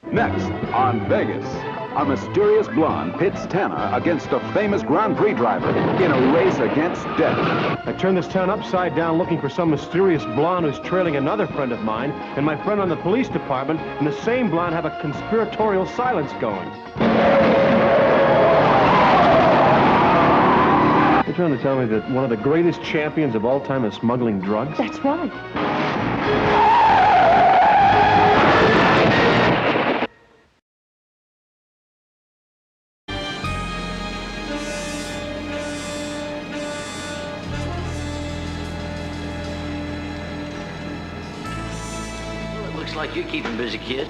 Next on Vegas, a mysterious blonde pits Tanna against a famous Grand Prix driver in a race against death. I turned this town upside down looking for some mysterious blonde who's trailing another friend of mine and my friend on the police department, and the same blonde have a conspiratorial silence going. You're trying to tell me that one of the greatest champions of all time is smuggling drugs? That's right. Looks like you're keeping busy, kid.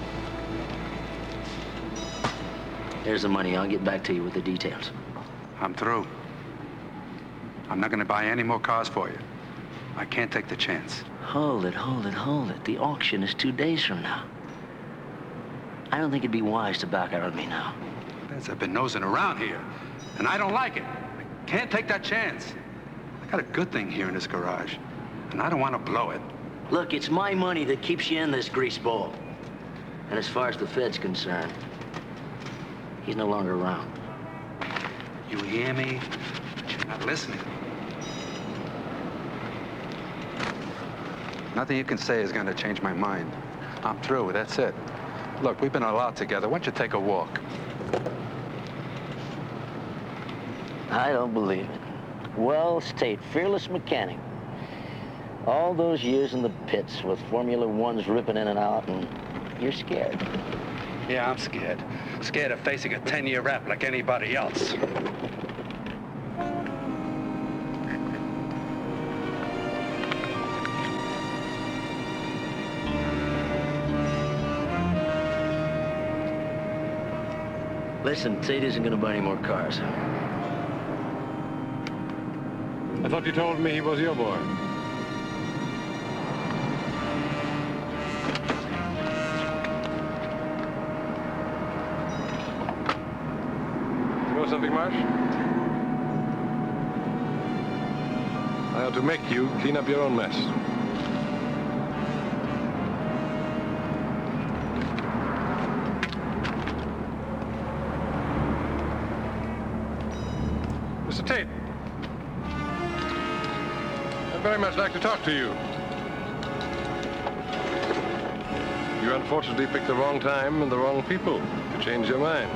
Here's the money. I'll get back to you with the details. I'm through. I'm not gonna buy any more cars for you. I can't take the chance. Hold it. The auction is 2 days from now. I don't think it'd be wise to back out on me now. Feds have been nosing around here, and I don't like it. I can't take that chance. I got a good thing here in this garage, and I don't want to blow it. Look, it's my money that keeps you in this greaseball. And as far as the Fed's concerned, he's no longer around. You hear me? But you're not listening. Nothing you can say is gonna change my mind. I'm through, that's it. Look, we've been a lot together. Why don't you take a walk? I don't believe it. Well, State, fearless mechanic. All those years in the pits with Formula Ones ripping in and out, and you're scared. Yeah, I'm scared. Scared of facing a 10-year rap like anybody else. Listen, Tate isn't gonna buy any more cars. I thought you told me he was your boy. You know something, Marsh? I ought to make you clean up your own mess. Mr. Tate, I'd very much like to talk to you. You unfortunately picked the wrong time and the wrong people to change your mind.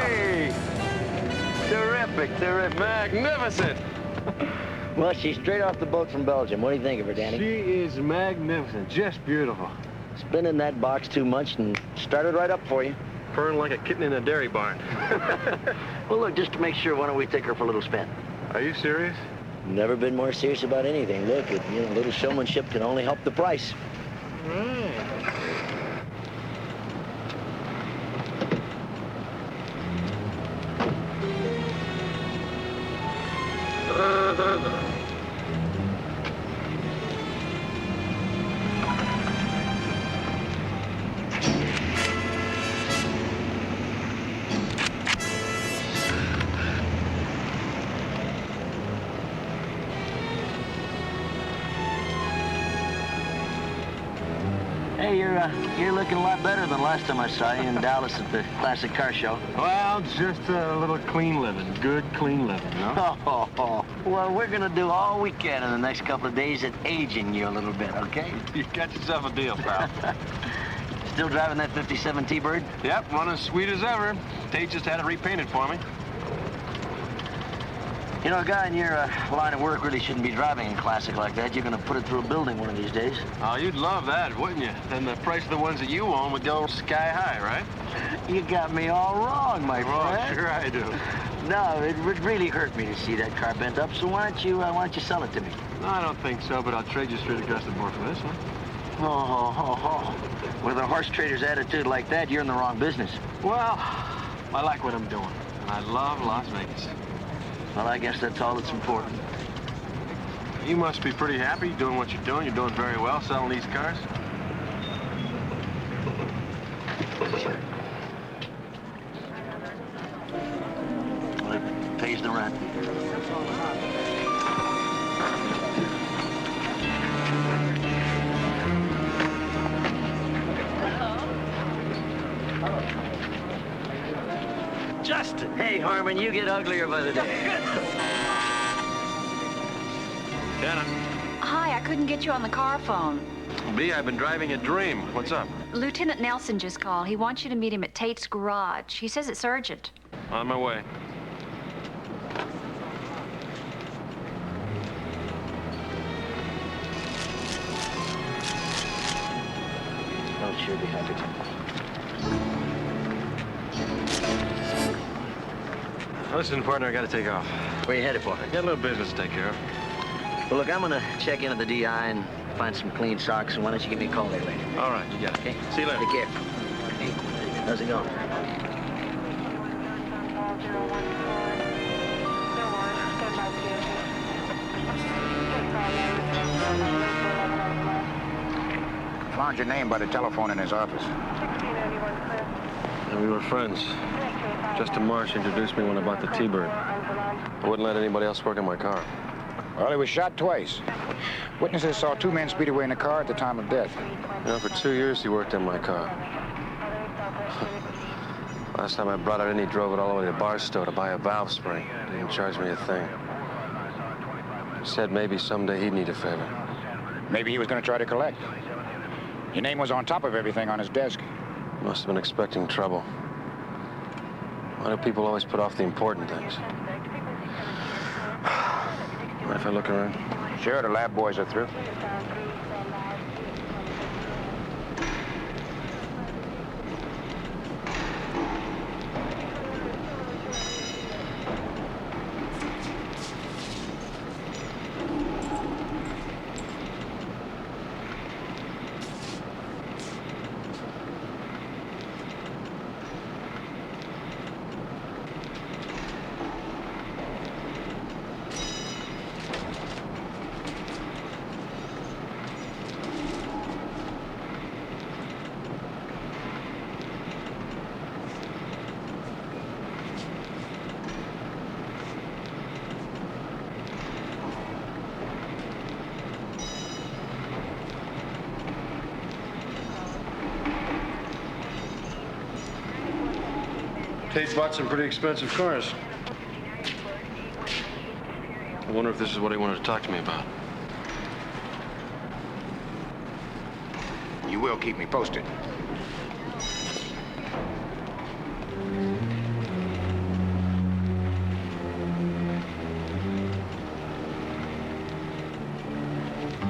Hey! Terrific. Magnificent! Well, she's straight off the boat from Belgium. What do you think of her, Danny? She is magnificent, just beautiful. It's been in that box too much and started right up for you. Purring like a kitten in a dairy barn. Well, look, just to make sure, why don't we take her for a little spin? Are you serious? Never been more serious about anything. Look, a little showmanship can only help the price. Right. Hey, you're looking a lot better than last time I saw you in Dallas at the Classic Car Show. Well, just a little clean living. Good, clean living, no? Oh, well, we're gonna do all we can in the next couple of days at aging you a little bit, okay? You got yourself a deal, pal. Still driving that 57 T-Bird? Yep, one as sweet as ever. Tate just had it repainted for me. You know, a guy in your line of work really shouldn't be driving a classic like that. You're gonna put it through a building one of these days. Oh, you'd love that, wouldn't you? Then the price of the ones that you own would go sky high, right? You got me all wrong, my friend. Oh, sure I do. No, it would really hurt me to see that car bent up, so why don't you sell it to me? No, I don't think so, but I'll trade you straight across the board for this one. With a horse trader's attitude like that, you're in the wrong business. Well, I like what I'm doing, and I love Las Vegas. Well, I guess that's all that's important. You must be pretty happy doing what you're doing. You're doing very well selling these cars. Well, it pays the rent. Justin! Hey, Harmon, you get uglier by the day. Tanna. Hi, I couldn't get you on the car phone. B, I've been driving a dream. What's up? Lieutenant Nelson just called. He wants you to meet him at Tate's garage. He says it's urgent. On my way. I'll sure be happy to. Listen, partner, I gotta take off. Where you headed for? I got a little business to take care of. Well, look, I'm gonna check into the DI and find some clean socks, and why don't you give me a call there later? All right, you got it. Okay? See you later. Take care. Hey, how's it going? Found your name by the telephone in his office. And we were friends. Justin Marsh introduced me when I bought the T-Bird. I wouldn't let anybody else work in my car. Well, he was shot twice. Witnesses saw two men speed away in a car at the time of death. You know, for 2 years he worked in my car. Last time I brought it in, he drove it all the way to Barstow to buy a valve spring. Didn't charge me a thing. He said maybe someday he'd need a favor. Maybe he was going to try to collect. Your name was on top of everything on his desk. Must have been expecting trouble. Why do people always put off the important things? Mind if I look around? Sure, the lab boys are through. Tate's bought some pretty expensive cars. I wonder if this is what he wanted to talk to me about. You will keep me posted.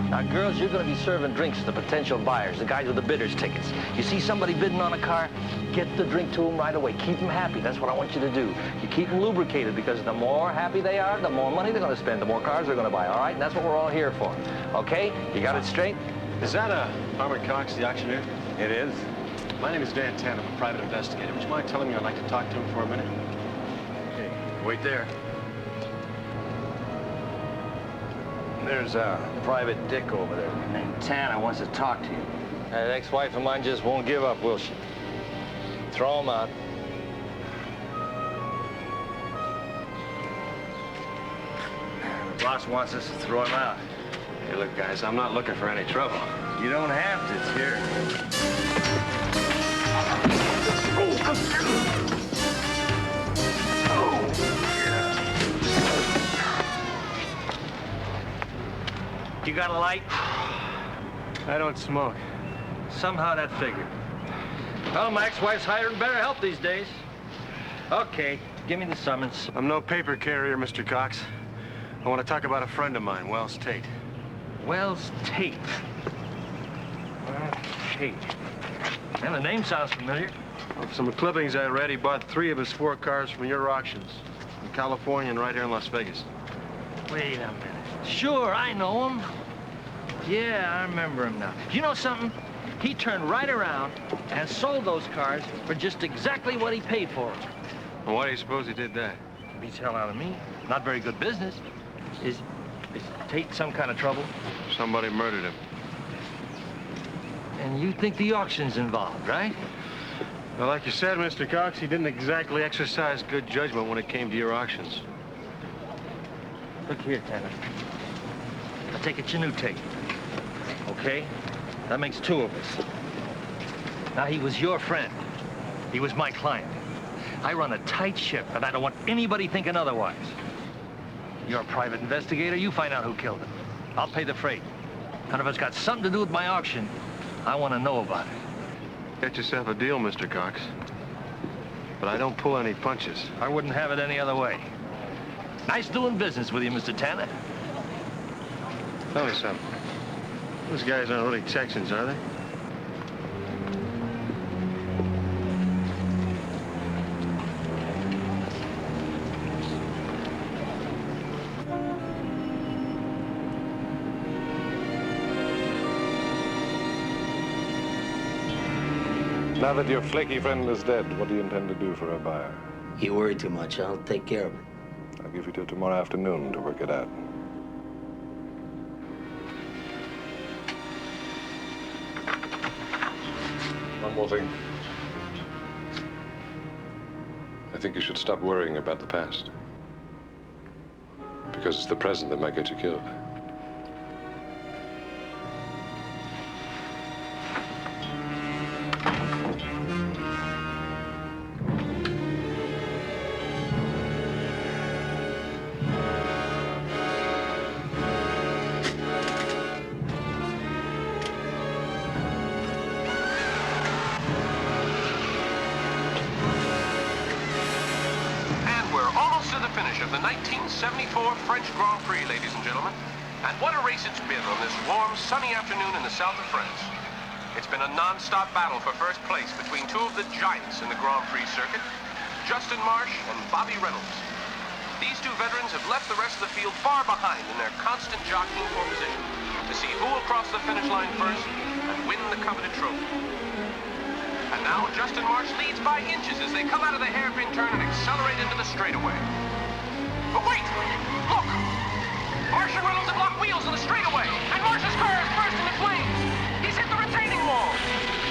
Now, girls, you're going to be serving drinks to potential buyers, the guys with the bidder's tickets. You see somebody bidding on a car, get the drink to them right away. Keep them happy. That's what I want you to do. You keep them lubricated, because the more happy they are, the more money they're going to spend, the more cars they're going to buy, all right? And that's what we're all here for, okay? You got it straight? Is that Harmon Cox, the auctioneer? It is. My name is Dan Tanna. I'm a private investigator. Would you mind telling me I'd like to talk to him for a minute? Okay, wait there. There's a private dick over there. And Tanna wants to talk to you. That ex-wife of mine just won't give up, will she? Throw him out. The boss wants us to throw him out. Hey, look, guys, I'm not looking for any trouble. You don't have to, it's here. You got a light? I don't smoke. Somehow that figured. Well, my ex-wife's hiring better help these days. Okay, give me the summons. I'm no paper carrier, Mr. Cox. I want to talk about a friend of mine, Wells Tate. Wells Tate. Wells Tate. And the name sounds familiar. From some clippings I read, he bought 3 of his 4 cars from your auctions. In California and right here in Las Vegas. Wait a minute. Sure, I know him. Yeah, I remember him now. You know something? He turned right around and sold those cars for just exactly what he paid for them. Well, why do you suppose he did that? Beats hell out of me. Not very good business. Is Tate some kind of trouble? Somebody murdered him. And you think the auction's involved, right? Well, like you said, Mr. Cox, he didn't exactly exercise good judgment when it came to your auctions. Look here, Tanna. I take it you knew Tate. Okay? That makes two of us. Now, he was your friend. He was my client. I run a tight ship, and I don't want anybody thinking otherwise. You're a private investigator. You find out who killed him. I'll pay the freight. And if it's got something to do with my auction, I want to know about it. Get yourself a deal, Mr. Cox. But I don't pull any punches. I wouldn't have it any other way. Nice doing business with you, Mr. Tanna. Tell me something. Those guys aren't really Texans, are they? Now that your flaky friend is dead, what do you intend to do for a buyer? You worry too much. I'll take care of it. I'll give you till tomorrow afternoon to work it out. One more thing. I think you should stop worrying about the past. Because it's the present that might get you killed. Of the 1974 French Grand Prix, ladies and gentlemen. And what a race it's been on this warm, sunny afternoon in the south of France. It's been a non-stop battle for first place between two of the giants in the Grand Prix circuit, Justin Marsh and Bobby Reynolds. These two veterans have left the rest of the field far behind in their constant jockeying for position to see who will cross the finish line first and win the coveted trophy. And now Justin Marsh leads by inches as they come out of the hairpin turn and accelerate into the straightaway. But wait! Look! Marsh and Reynolds have locked wheels in the straightaway, and Marsh's car is burst into flames! He's hit the retaining wall!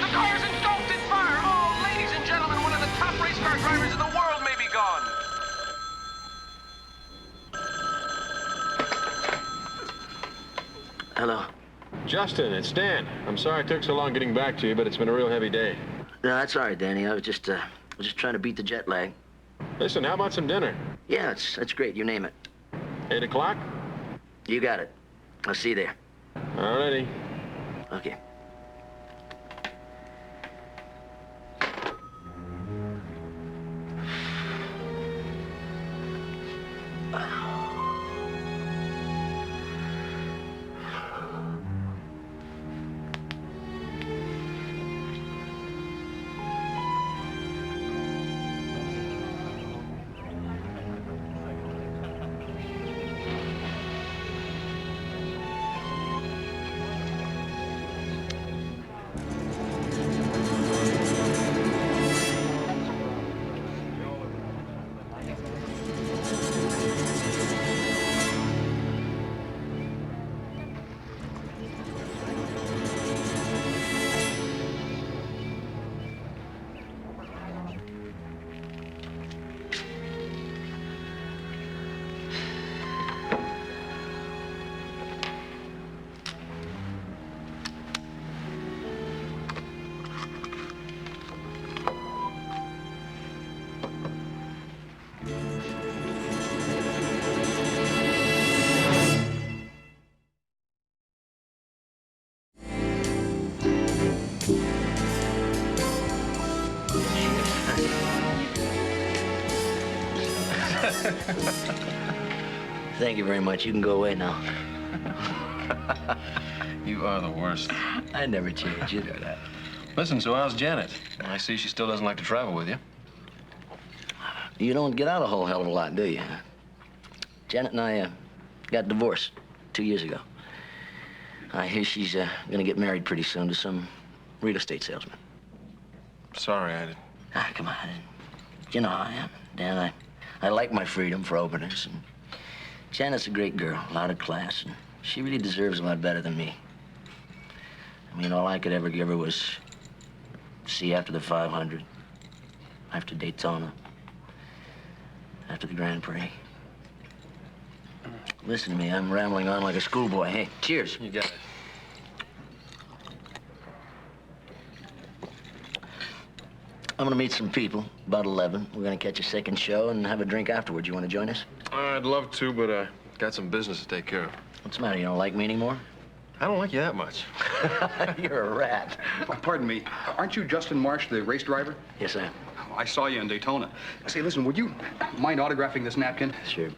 The car is engulfed in fire! Oh, ladies and gentlemen, one of the top race car drivers in the world may be gone! Hello. Justin, it's Dan. I'm sorry it took so long getting back to you, but it's been a real heavy day. No, that's all right, Danny. I was just trying to beat the jet lag. Listen, how about some dinner? Yeah, that's great. You name it. 8 o'clock? You got it. I'll see you there. All righty. Okay. Thank you very much. You can go away now. You are the worst. I never change. You know that. Listen, so how's Janet? I see she still doesn't like to travel with you. You don't get out a whole hell of a lot, do you? Janet and I got divorced 2 years ago. I hear she's gonna get married pretty soon to some real estate salesman. Sorry, I didn't. Ah, come on. You know how I am, Dan. I like my freedom for openers. And Janet's a great girl, a lot of class, and she really deserves a lot better than me. I mean, all I could ever give her was see after the 500, after Daytona, after the Grand Prix. Listen to me, I'm rambling on like a schoolboy. Hey, cheers. You got it. I'm gonna meet some people, about 11. We're gonna catch a second show and have a drink afterwards. You wanna join us? I'd love to, but I got some business to take care of. What's the matter, you don't like me anymore? I don't like you that much. You're a rat. Oh, pardon me. Aren't you Justin Marsh, the race driver? Yes, I am. I saw you in Daytona. Say, listen, would you mind autographing this napkin? Sure.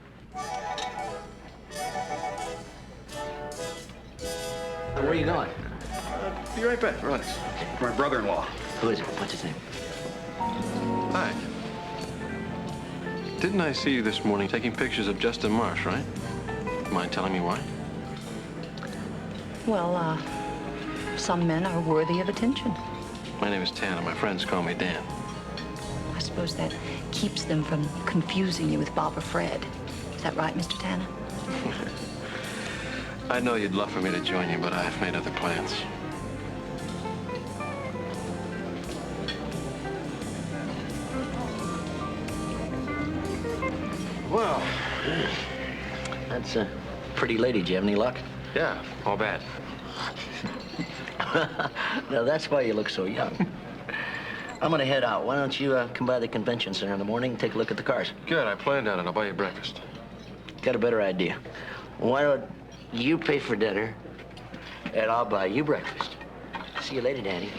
Where are you going? Be right back. Relax. My brother-in-law. Who is it? What's his name? Hi. Didn't I see you this morning taking pictures of Justin Marsh, right? Mind telling me why? Well, some men are worthy of attention. My name is Tanna. My friends call me Dan. I suppose that keeps them from confusing you with Bob or Fred. Is that right, Mr. Tanna? I know you'd love for me to join you, but I've made other plans. Well, That's a pretty lady. Do you have any luck? yeah, all bad. Now, that's why you look so young. I'm gonna head out. Why don't you come by the convention center in the morning and take a look at the cars? Good, I planned on it. I'll buy you breakfast. Got a better idea. Why don't you pay for dinner, and I'll buy you breakfast. See you later, Danny.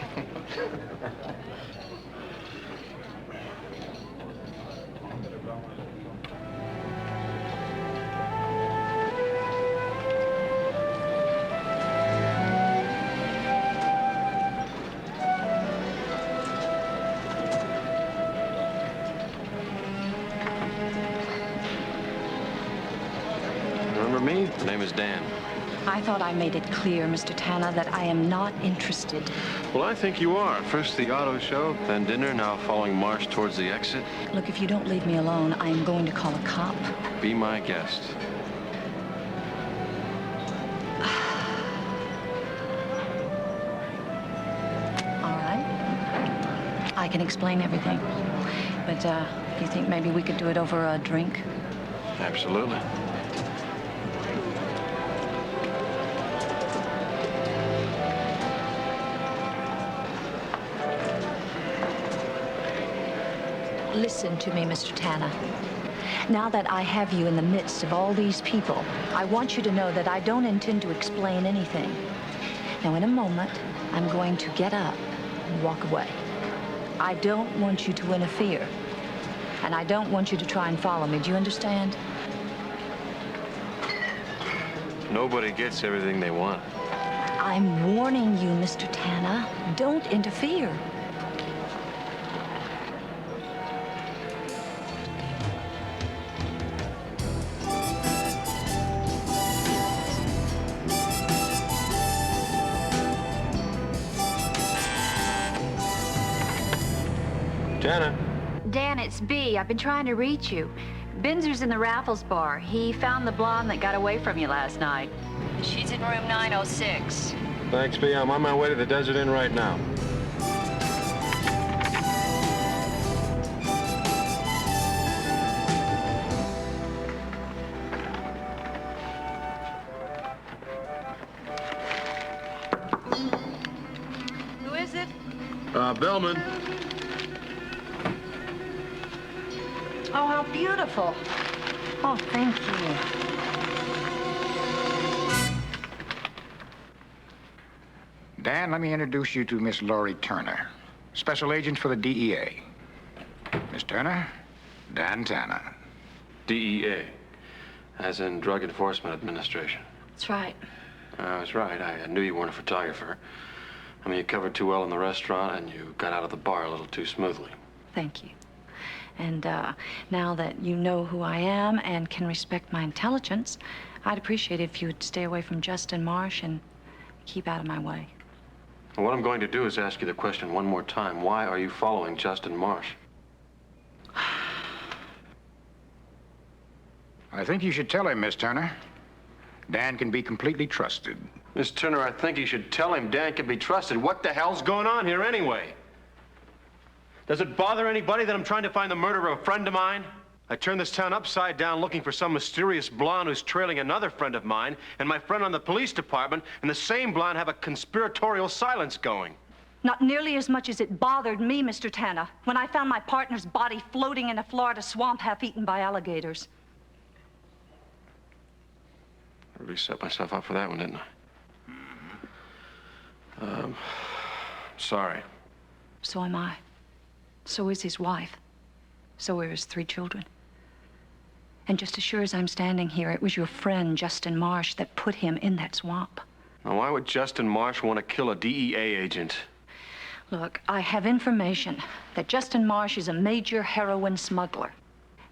Remember me? My name is Dan. I thought I made it clear, Mr. Tanna, that I am not interested. Well, I think you are. First the auto show, then dinner, now following Marsh towards the exit. Look, if you don't leave me alone, I am going to call a cop. Be my guest. All right. I can explain everything. But, you think maybe we could do it over a drink? Absolutely. Listen to me, Mr. Tanna. Now that I have you in the midst of all these people, I want you to know that I don't intend to explain anything. Now, in a moment, I'm going to get up and walk away. I don't want you to interfere. And I don't want you to try and follow me. Do you understand? Nobody gets everything they want. I'm warning you, Mr. Tanna. Don't interfere. Tanna. Dan, it's B. I've been trying to reach you. Binzer's in the Raffles bar. He found the blonde that got away from you last night. She's in room 906. Thanks, B. I'm on my way to the Desert Inn right now. Who is it? Bellman. Oh, how beautiful. Oh, thank you. Dan, let me introduce you to Miss Laurie Turner, special agent for the DEA. Miss Turner, Dan Tanna. DEA, as in Drug Enforcement Administration. That's right. I was right. I knew you weren't a photographer. I mean, you covered too well in the restaurant, and you got out of the bar a little too smoothly. Thank you. And now that you know who I am and can respect my intelligence, I'd appreciate it if you would stay away from Justin Marsh and keep out of my way. Well, what I'm going to do is ask you the question one more time. Why are you following Justin Marsh? I think you should tell him, Miss Turner. Dan can be completely trusted. Miss Turner, I think you should tell him Dan can be trusted. What the hell's going on here anyway? Does it bother anybody that I'm trying to find the murderer of a friend of mine? I turned this town upside down looking for some mysterious blonde who's trailing another friend of mine, and my friend on the police department and the same blonde have a conspiratorial silence going. Not nearly as much as it bothered me, Mr. Tanna, when I found my partner's body floating in a Florida swamp half-eaten by alligators. I really set myself up for that one, didn't I? Sorry. So am I. So is his wife. So are his 3 children. And just as sure as I'm standing here, it was your friend, Justin Marsh, that put him in that swamp. Now, why would Justin Marsh want to kill a DEA agent? Look, I have information that Justin Marsh is a major heroin smuggler.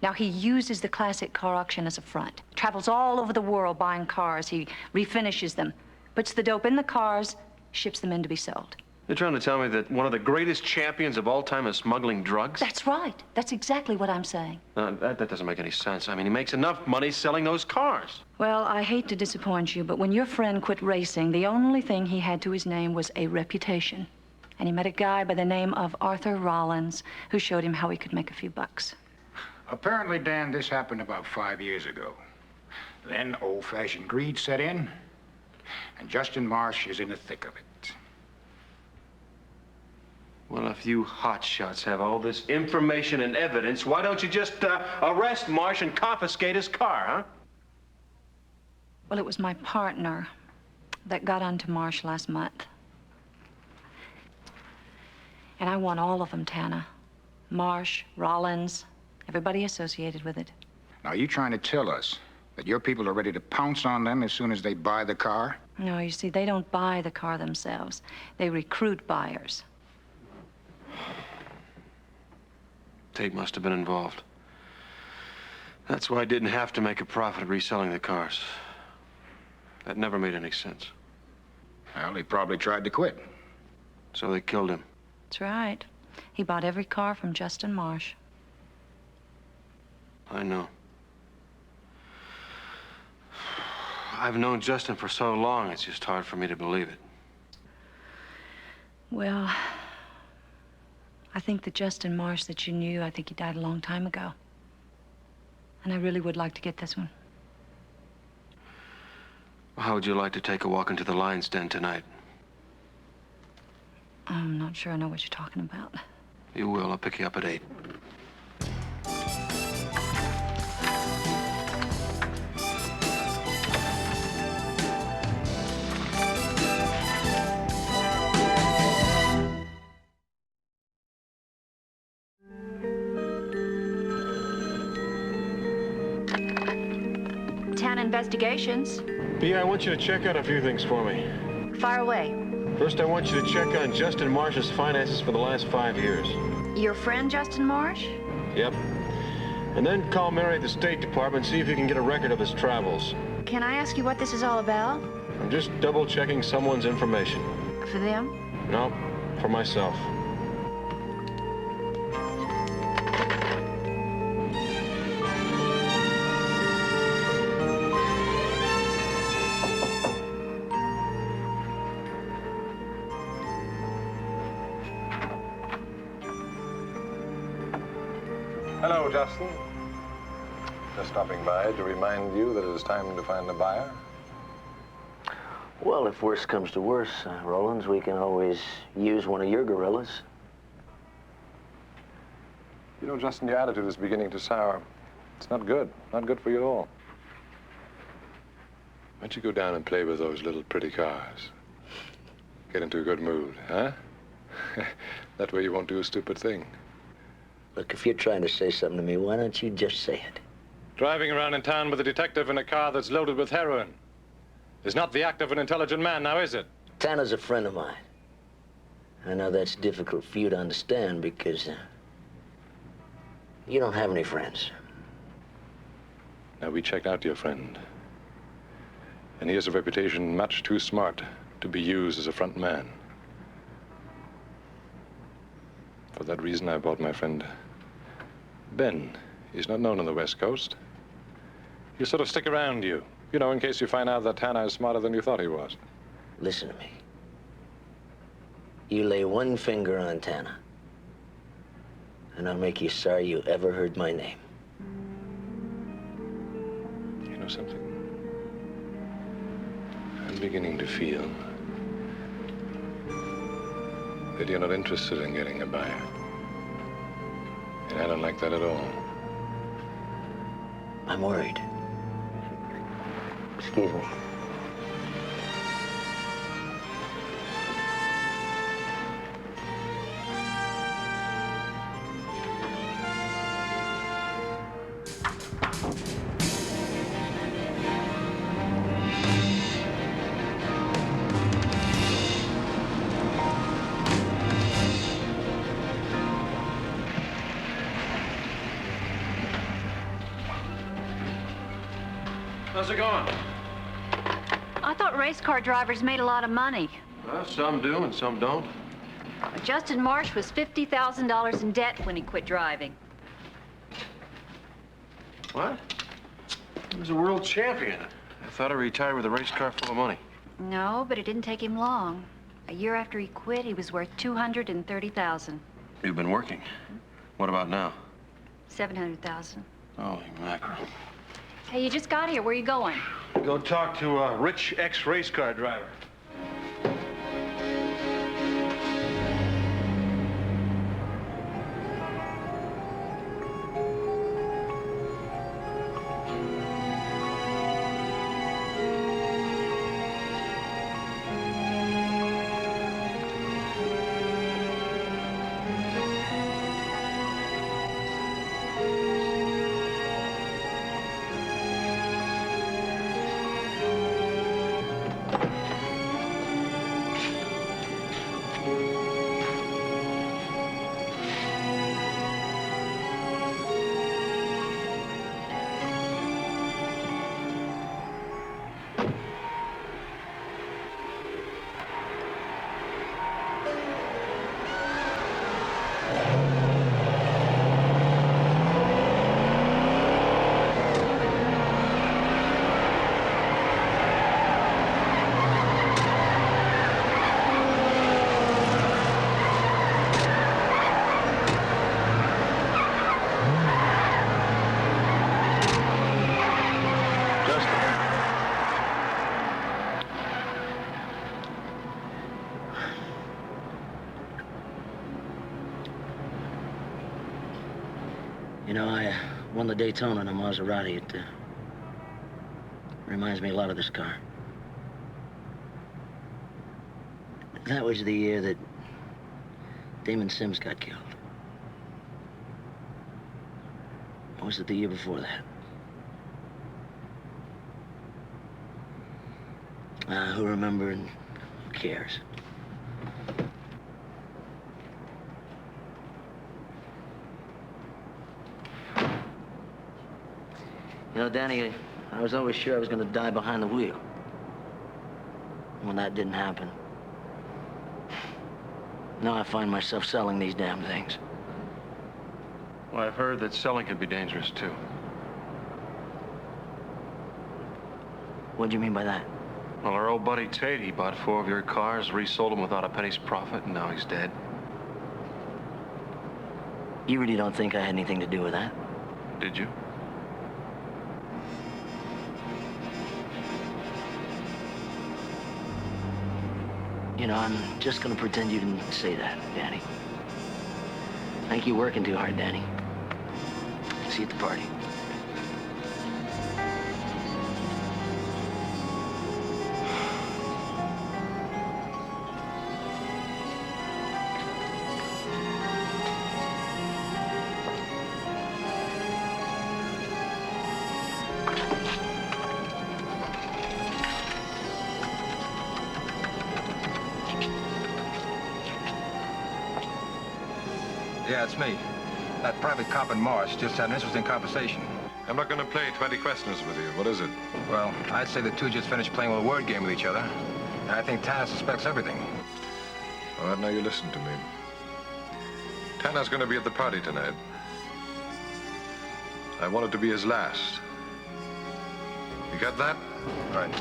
Now, he uses the classic car auction as a front. Travels all over the world buying cars. He refinishes them, puts the dope in the cars, ships them in to be sold. You're trying to tell me that one of the greatest champions of all time is smuggling drugs? That's right. That's exactly what I'm saying. That doesn't make any sense. I mean, he makes enough money selling those cars. Well, I hate to disappoint you, but when your friend quit racing, the only thing he had to his name was a reputation. And he met a guy by the name of Arthur Rollins, who showed him how he could make a few bucks. Apparently, Dan, this happened about 5 years ago. Then old-fashioned greed set in, and Justin Marsh is in the thick of it. Well, if you hotshots have all this information and evidence, why don't you just arrest Marsh and confiscate his car, huh? Well, it was my partner that got onto Marsh last month. And I want all of them, Tanna. Marsh, Rollins, everybody associated with it. Now, you trying to tell us that your people are ready to pounce on them as soon as they buy the car? No, you see, they don't buy the car themselves. They recruit buyers. Tate must have been involved. That's why I didn't have to make a profit reselling the cars. That never made any sense. Well, he probably tried to quit. So they killed him. That's right. He bought every car from Justin Marsh. I know. I've known Justin for so long, it's just hard for me to believe it. Well, I think the Justin Marsh that you knew, I think he died a long time ago. And I really would like to get this one. How would you like to take a walk into the lion's den tonight? I'm not sure I know what you're talking about. You will. I'll pick you up at 8. Tanna Investigations. B, I want you to check out a few things for me. Fire away. First, I want you to check on Justin Marsh's finances for the last 5 years. Your friend, Justin Marsh? Yep. And then call Mary at the State Department, see if you can get a record of his travels. Can I ask you what this is all about? I'm just double-checking someone's information. For them? No, for myself. Hello, Justin. Just stopping by to remind you that it is time to find a buyer. Well, if worse comes to worse, Rollins, we can always use one of your gorillas. You know, Justin, your attitude is beginning to sour. It's not good. Not good for you at all. Why don't you go down and play with those little pretty cars? Get into a good mood, huh? That way you won't do a stupid thing. Look, if you're trying to say something to me, why don't you just say it? Driving around in town with a detective in a car that's loaded with heroin is not the act of an intelligent man, now is it? Tanna's a friend of mine. I know that's difficult for you to understand because You don't have any friends. Now, we checked out your friend. And he has a reputation much too smart to be used as a front man. For that reason, I bought my friend Ben. He's not known on the West Coast. He'll sort of stick around you, you know, in case you find out that Tanna is smarter than you thought he was. Listen to me. You lay one finger on Tanna, and I'll make you sorry you ever heard my name. You know something? I'm beginning to feel that you're not interested in getting a buyer. And I don't like that at all. I'm worried. Excuse me. How's it going? I thought race car drivers made a lot of money. Well, some do and some don't. Justin Marsh was $50,000 in debt when he quit driving. What? He was a world champion. I thought he retired with a race car full of money. No, but it didn't take him long. A year after he quit, he was worth $230,000. You've been working. What about now? $700,000. Holy mackerel. Hey, you just got here. Where are you going? Go talk to a rich ex-race car driver. You know, I won the Daytona in a Maserati. It reminds me a lot of this car. That was the year that Damon Sims got killed. Or was it the year before that? Who remembers and who cares? You know, Danny, I was always sure I was going to die behind the wheel. When that didn't happen, now I find myself selling these damn things. Well, I've heard that selling can be dangerous, too. What do you mean by that? Well, our old buddy Tate, he bought 4 of your cars, resold them without a penny's profit, and now he's dead. You really don't think I had anything to do with that? Did you? You know, I'm just gonna pretend you didn't say that, Danny. I think you're working too hard, Danny. See you at the party. Yeah, it's me. That private cop in Marsh just had an interesting conversation. I'm not going to play 20 questions with you. What is it? Well, I'd say the two just finished playing a little word game with each other. And I think Tanna suspects everything. All right, now you listen to me. Tanner's going to be at the party tonight. I want it to be his last. You got that? Right.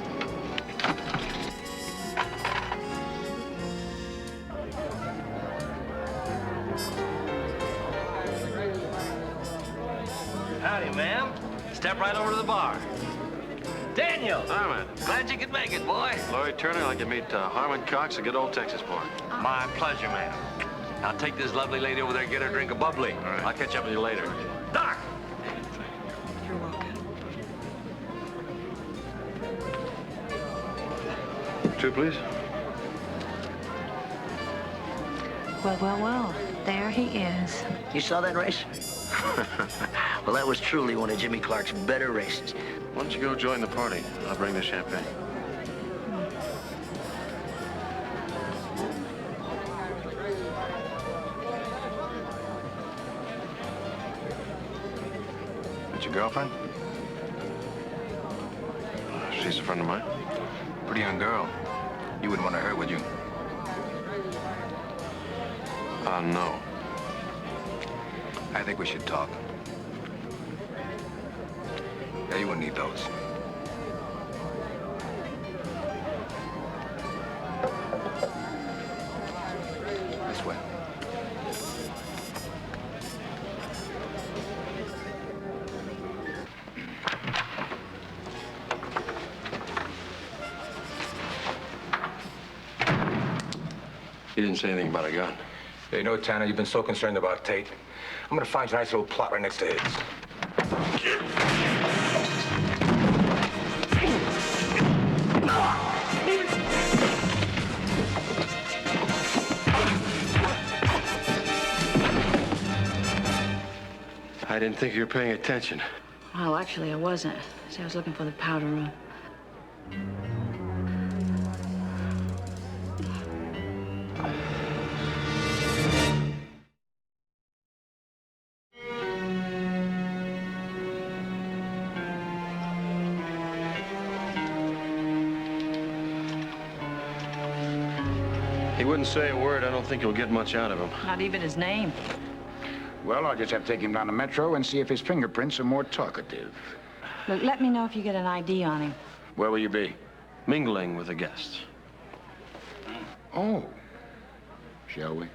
Howdy, ma'am. Step right over to the bar. Daniel! Harmon. Glad you could make it, boy. Laurie Turner, I can meet Harmon Cox, a good old Texas boy. My pleasure, ma'am. I'll take this lovely lady over there and get her a drink of bubbly. All right. I'll catch up with you later. Doc! You're welcome. Two, please. Well, well, well. There he is. You saw that race? Well, that was truly one of Jimmy Clark's better races. Why don't you go join the party? I'll bring the champagne. That's your girlfriend? She's a friend of mine. Pretty young girl. You wouldn't want to hurt, would you? No. I think we should talk. Yeah, you wouldn't need those. This way. He didn't say anything about a gun. Hey, you know, Tanner, you've been so concerned about Tate. I'm gonna find you a nice little plot right next to his. I didn't think you were paying attention. Well, actually, I wasn't. See, I was looking for the powder room. He wouldn't say a word. I don't think you'll get much out of him. Not even his name. Well, I'll just have to take him down to Metro and see if his fingerprints are more talkative. Look, let me know if you get an ID on him. Where will you be? Mingling with the guests. Oh. Shall we?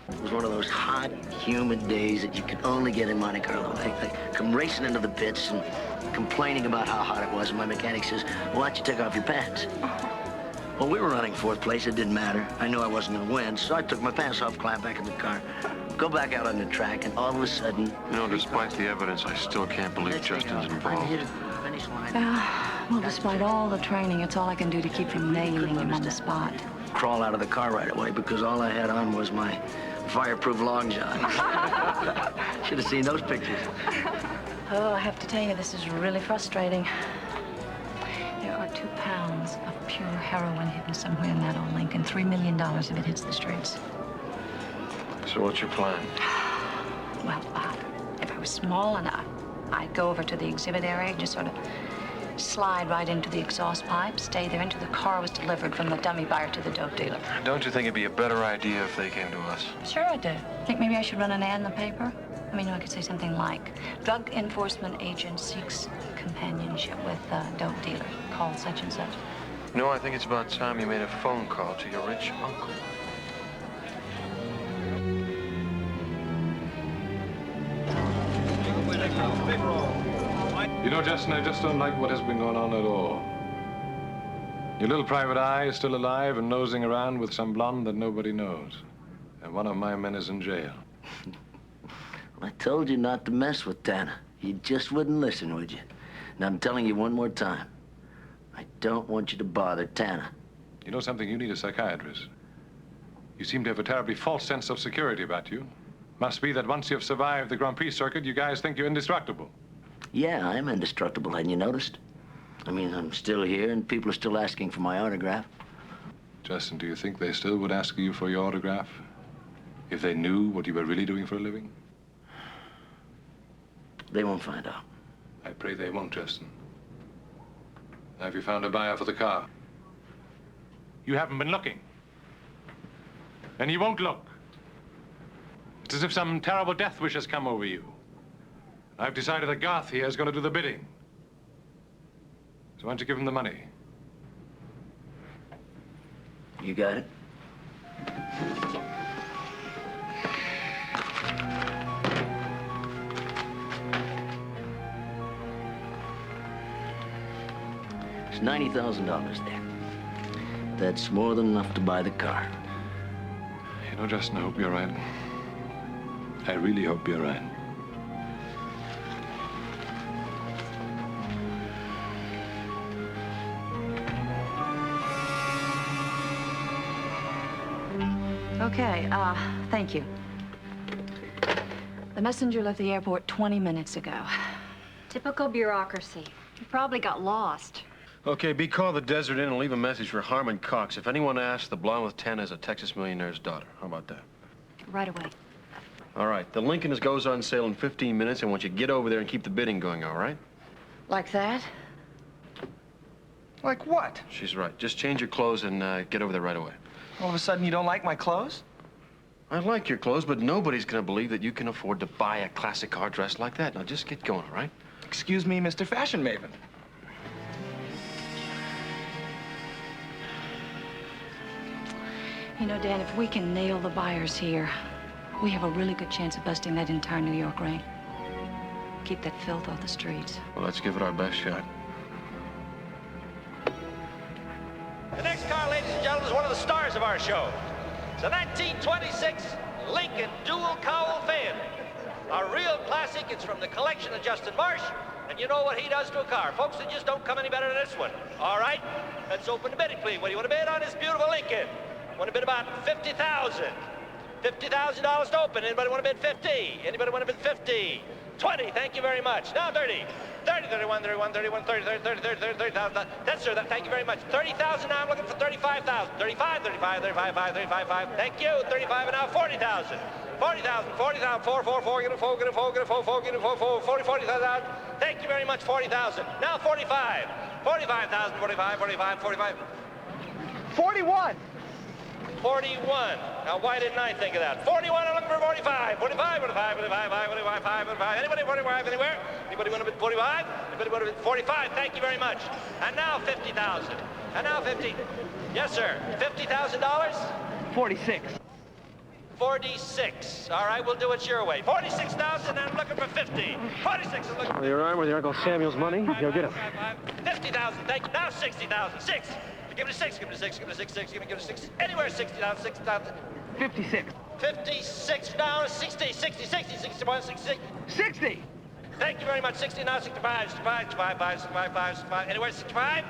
It was one of those hot, humid days that you could only get in Monte Carlo. I come racing into the pits and complaining about how hot it was, and my mechanic says, well, why don't you take off your pants? Well, we were running fourth place. It didn't matter. I knew I wasn't going to win, so I took my pants off, climbed back in the car, go back out on the track, and all of a sudden... You know, despite the evidence, I still can't believe Justin's involved. I'm here to finish line. Well, despite all the training, it's all I can do to keep from nailing him on the spot. Crawl out of the car right away because all I had on was my fireproof long john. Should have seen those pictures. Oh, I have to tell you, this is really frustrating. There are 2 pounds of pure heroin hidden somewhere in that old Lincoln. $3 million if it hits the streets. So what's your plan? Well, if I was small enough, I'd go over to the exhibit area, just sort of slide right into the exhaust pipe, stay there until the car was delivered from the dummy buyer to the dope dealer. Don't you think it'd be a better idea if they came to us? Sure I do. Think maybe I should run an ad in the paper? I mean, I could say something like, drug enforcement agent seeks companionship with dope dealer. Call such and such. No, I think it's about time you made a phone call to your rich uncle. You know, Justin, I just don't like what has been going on at all. Your little private eye is still alive and nosing around with some blonde that nobody knows. And one of my men is in jail. I told you not to mess with Tanna. You just wouldn't listen, would you? And I'm telling you one more time. I don't want you to bother Tanna. You know something? You need a psychiatrist. You seem to have a terribly false sense of security about you. Must be that once you've survived the Grand Prix circuit, you guys think you're indestructible. Yeah, I'm indestructible, hadn't you noticed? I mean, I'm still here, and people are still asking for my autograph. Justin, do you think they still would ask you for your autograph? If they knew what you were really doing for a living? They won't find out. I pray they won't, Justin. Now, have you found a buyer for the car? You haven't been looking. And you won't look. It's as if some terrible death wish has come over you. I've decided that Garth here is going to do the bidding. So why don't you give him the money? You got it? There's $90,000 there. That's more than enough to buy the car. You know, Justin, I hope you're right. I really hope you're right. Okay, thank you. The messenger left the airport 20 minutes ago. Typical bureaucracy. You probably got lost. Okay, B, call the Desert Inn and leave a message for Harmon Cox. If anyone asks, the blonde with Tanna is a Texas millionaire's daughter. How about that? Right away. All right, the Lincoln goes on sale in 15 minutes. I want you to get over there and keep the bidding going, all right? Like that? Like what? She's right. Just change your clothes and get over there right away. All of a sudden, you don't like my clothes? I like your clothes, but nobody's gonna believe that you can afford to buy a classic car dress like that. Now, just get going, all right? Excuse me, Mr. Fashion Maven. You know, Dan, if we can nail the buyers here, we have a really good chance of busting that entire New York ring. Keep that filth off the streets. Well, let's give it our best shot. The next car, ladies and gentlemen, is one of the stars of our show. It's a 1926 Lincoln dual cowl fan. A real classic. It's from the collection of Justin Marsh, and you know what he does to a car. Folks, it just don't come any better than this one. All right? Let's open the bidding, please. What do you want to bid on this beautiful Lincoln? Want to bid about $50,000. $50,000 to open. Anybody want to bid 50? Anybody want to bid 50? 20, thank you very much. Now 30. 30, 31, 31, 31, 30, 30, 30, 30, 30, 30,000. That's sir, thank you very much. 30,000, now I'm looking for 35,000. 35, 35, 35, 5, 35, 5. Thank you. 35, and now 40,000. 40,000, 40,000, 4, 4, 4, get a 4, get a 4, get a 4, 4, get a 4, 4, 40, 40,000. Thank you very much, 40,000. Now 45. 45,000, 45, 45, 45. 41. 41. Now, why didn't I think of that? 41, I'm looking for 45. 45, 45, 45, 45, 45. Anybody 45 anywhere? Anybody want to bid 45? Anybody want to bid 45? Thank you very much. And now 50,000. And now 50. Yes, sir. $50,000? 46. 46. All right, we'll do it your way. 46,000, and I'm looking for 50. 46, I'm looking for... Well, your arm with your Uncle Samuel's money. Go get him. 50,000, thank you. Now 60,000. 6. Give me a 6, give me a 6, give me a 6, 6, give me a 6. Anywhere 60,000, 60,000. 56. 56, now 60, 60, 60, 61, 66. 60. Thank you very much. 60, now 65, 65, 65, 65, 65. Anywhere 65?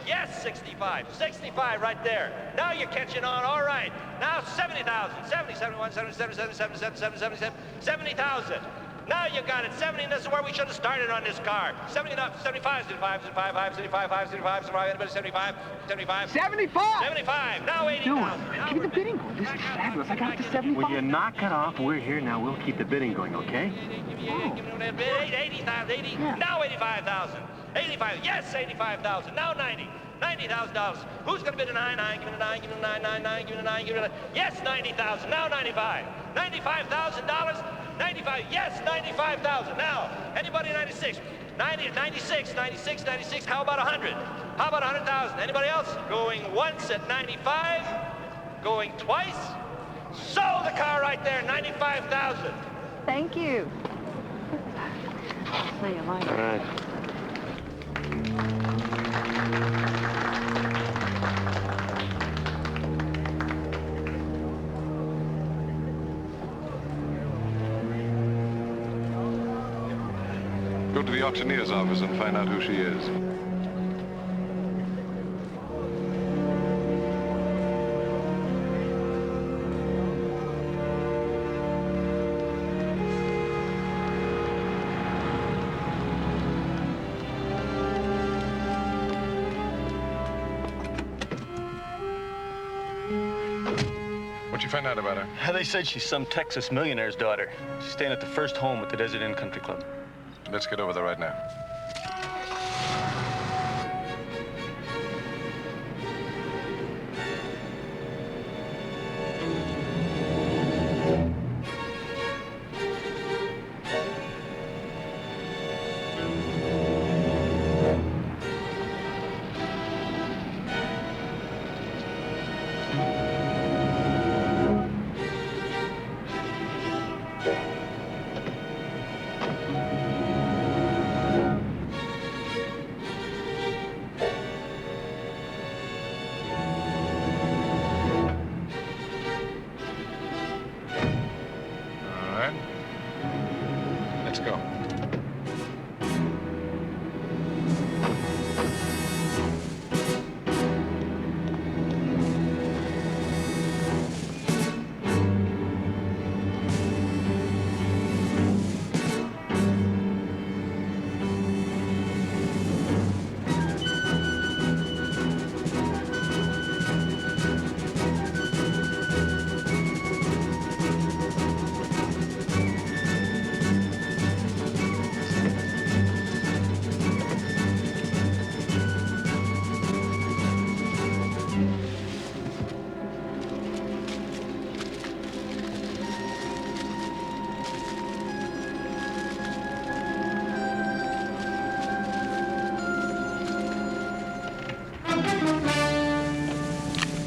Yes, 65. 65 right there. Now you're catching on. All right. Now 70,000. 70, 71, 77, 77, 77, 77, 70,000. Now you got it. 70, and this is where we should have started on this car. 70, 75, 75, 75, 75, 75, 75, anybody 75, 75. 75! 75. Now 80,000. Give me the bidding code. This is fabulous. I got it to 75. Will you knock it off? We're here now. We'll keep the bidding going, okay? 80,000, 80. Yeah. Now 85,000. 85, yes, 85,000. Now 90. $90,000. Who's going to bid a 9, 9, give me a 9, give me a 9, 9, 9, give me a 9, give me a 9. Yes, 90,000. Now 95. $95,000. 95, yes, 95,000. Now, anybody 96? 90, 96, 96, 96. How about 100? How about 100,000? Anybody else? Going once at 95? Going twice? Sold the car right there, 95,000. Thank you. See you later. All right. Go to the auctioneer's office and find out who she is. What'd you find out about her? They said she's some Texas millionaire's daughter. She's staying at the first home at the Desert Inn Country Club. Let's get over there right now.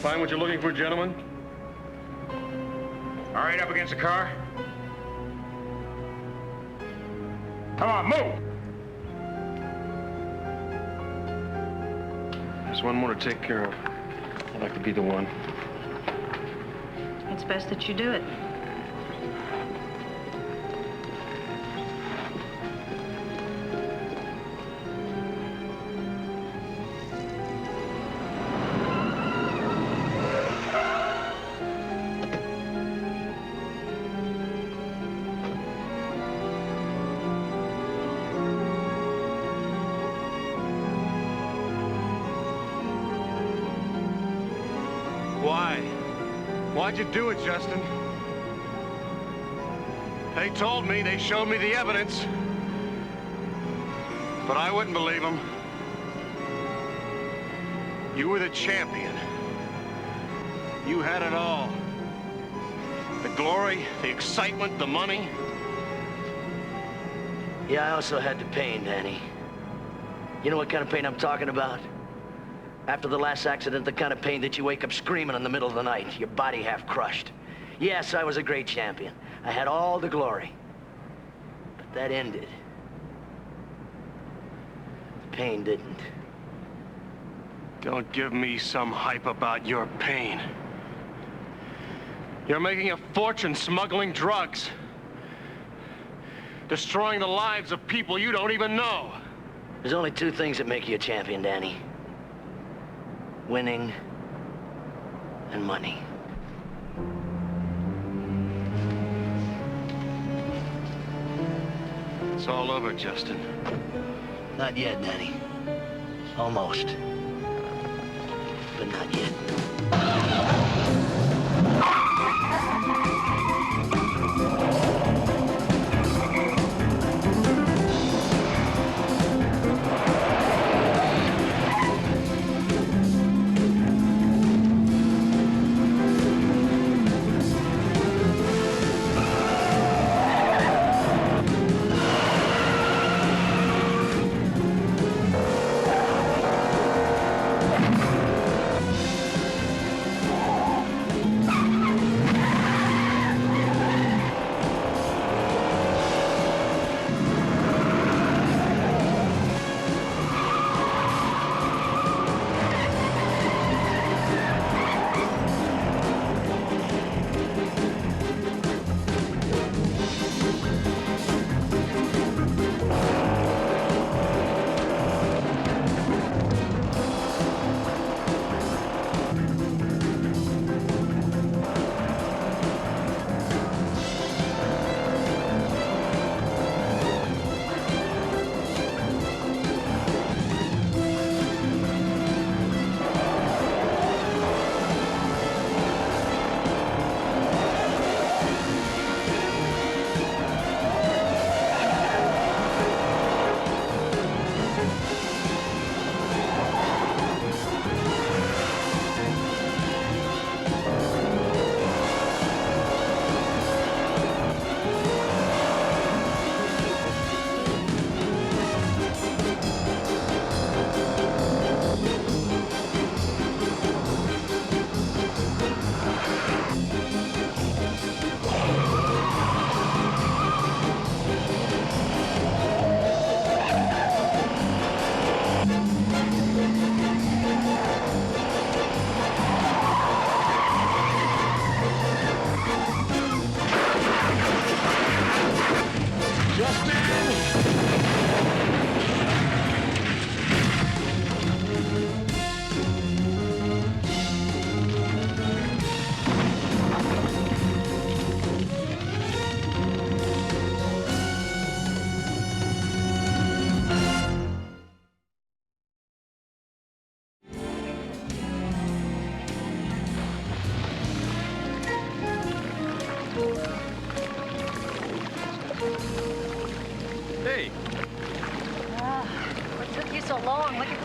Find what you're looking for, gentlemen? All right, up against the car. Come on, move! There's one more to take care of. I'd like to be the one. It's best that you do it. Why? Why'd you do it, Justin? They told me, they showed me the evidence. But I wouldn't believe them. You were the champion. You had it all. The glory, the excitement, the money. Yeah, I also had the pain, Danny. You know what kind of pain I'm talking about? After the last accident, the kind of pain that you wake up screaming in the middle of the night, your body half crushed. Yes, I was a great champion. I had all the glory. But that ended. The pain didn't. Don't give me some hype about your pain. You're making a fortune smuggling drugs. Destroying the lives of people you don't even know. There's only two things that make you a champion, Danny. Winning and money. It's all over, Justin. Not yet, Danny. Almost. But not yet.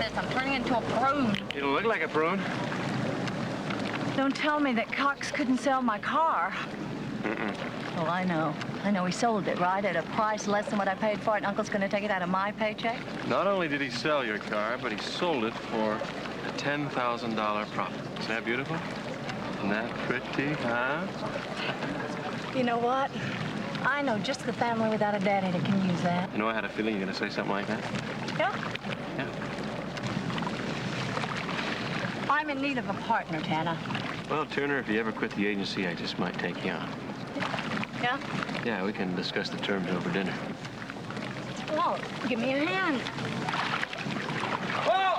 this. I'm turning into a prune. You don't look like a prune. Don't tell me that Cox couldn't sell my car. Well, I know. I know he sold it, right? At a price less than what I paid for it, and Uncle's gonna take it out of my paycheck? Not only did he sell your car, but he sold it for a $10,000 profit. Isn't that beautiful? Isn't that pretty, huh? You know what? I know just the family without a daddy that can use that. You know, I had a feeling you were gonna say something like that. Yeah? Yeah. I'm in need of a partner, Tanna. Well, Turner, if you ever quit the agency, I just might take you on. Yeah? Yeah, we can discuss the terms over dinner. Well, give me a hand. Whoa!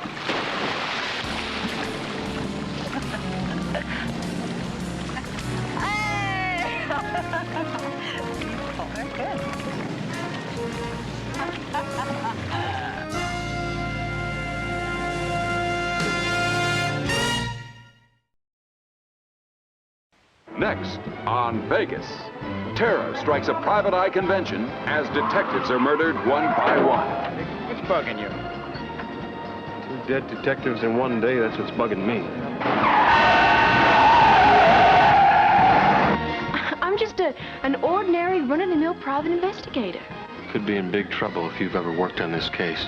Hey! Oh, very good. Next on Vegas, terror strikes a private eye convention as detectives are murdered one by one. What's bugging you? 2 dead detectives in 1 day, that's what's bugging me. I'm just an ordinary run-of-the-mill private investigator. Could be in big trouble if you've ever worked on this case.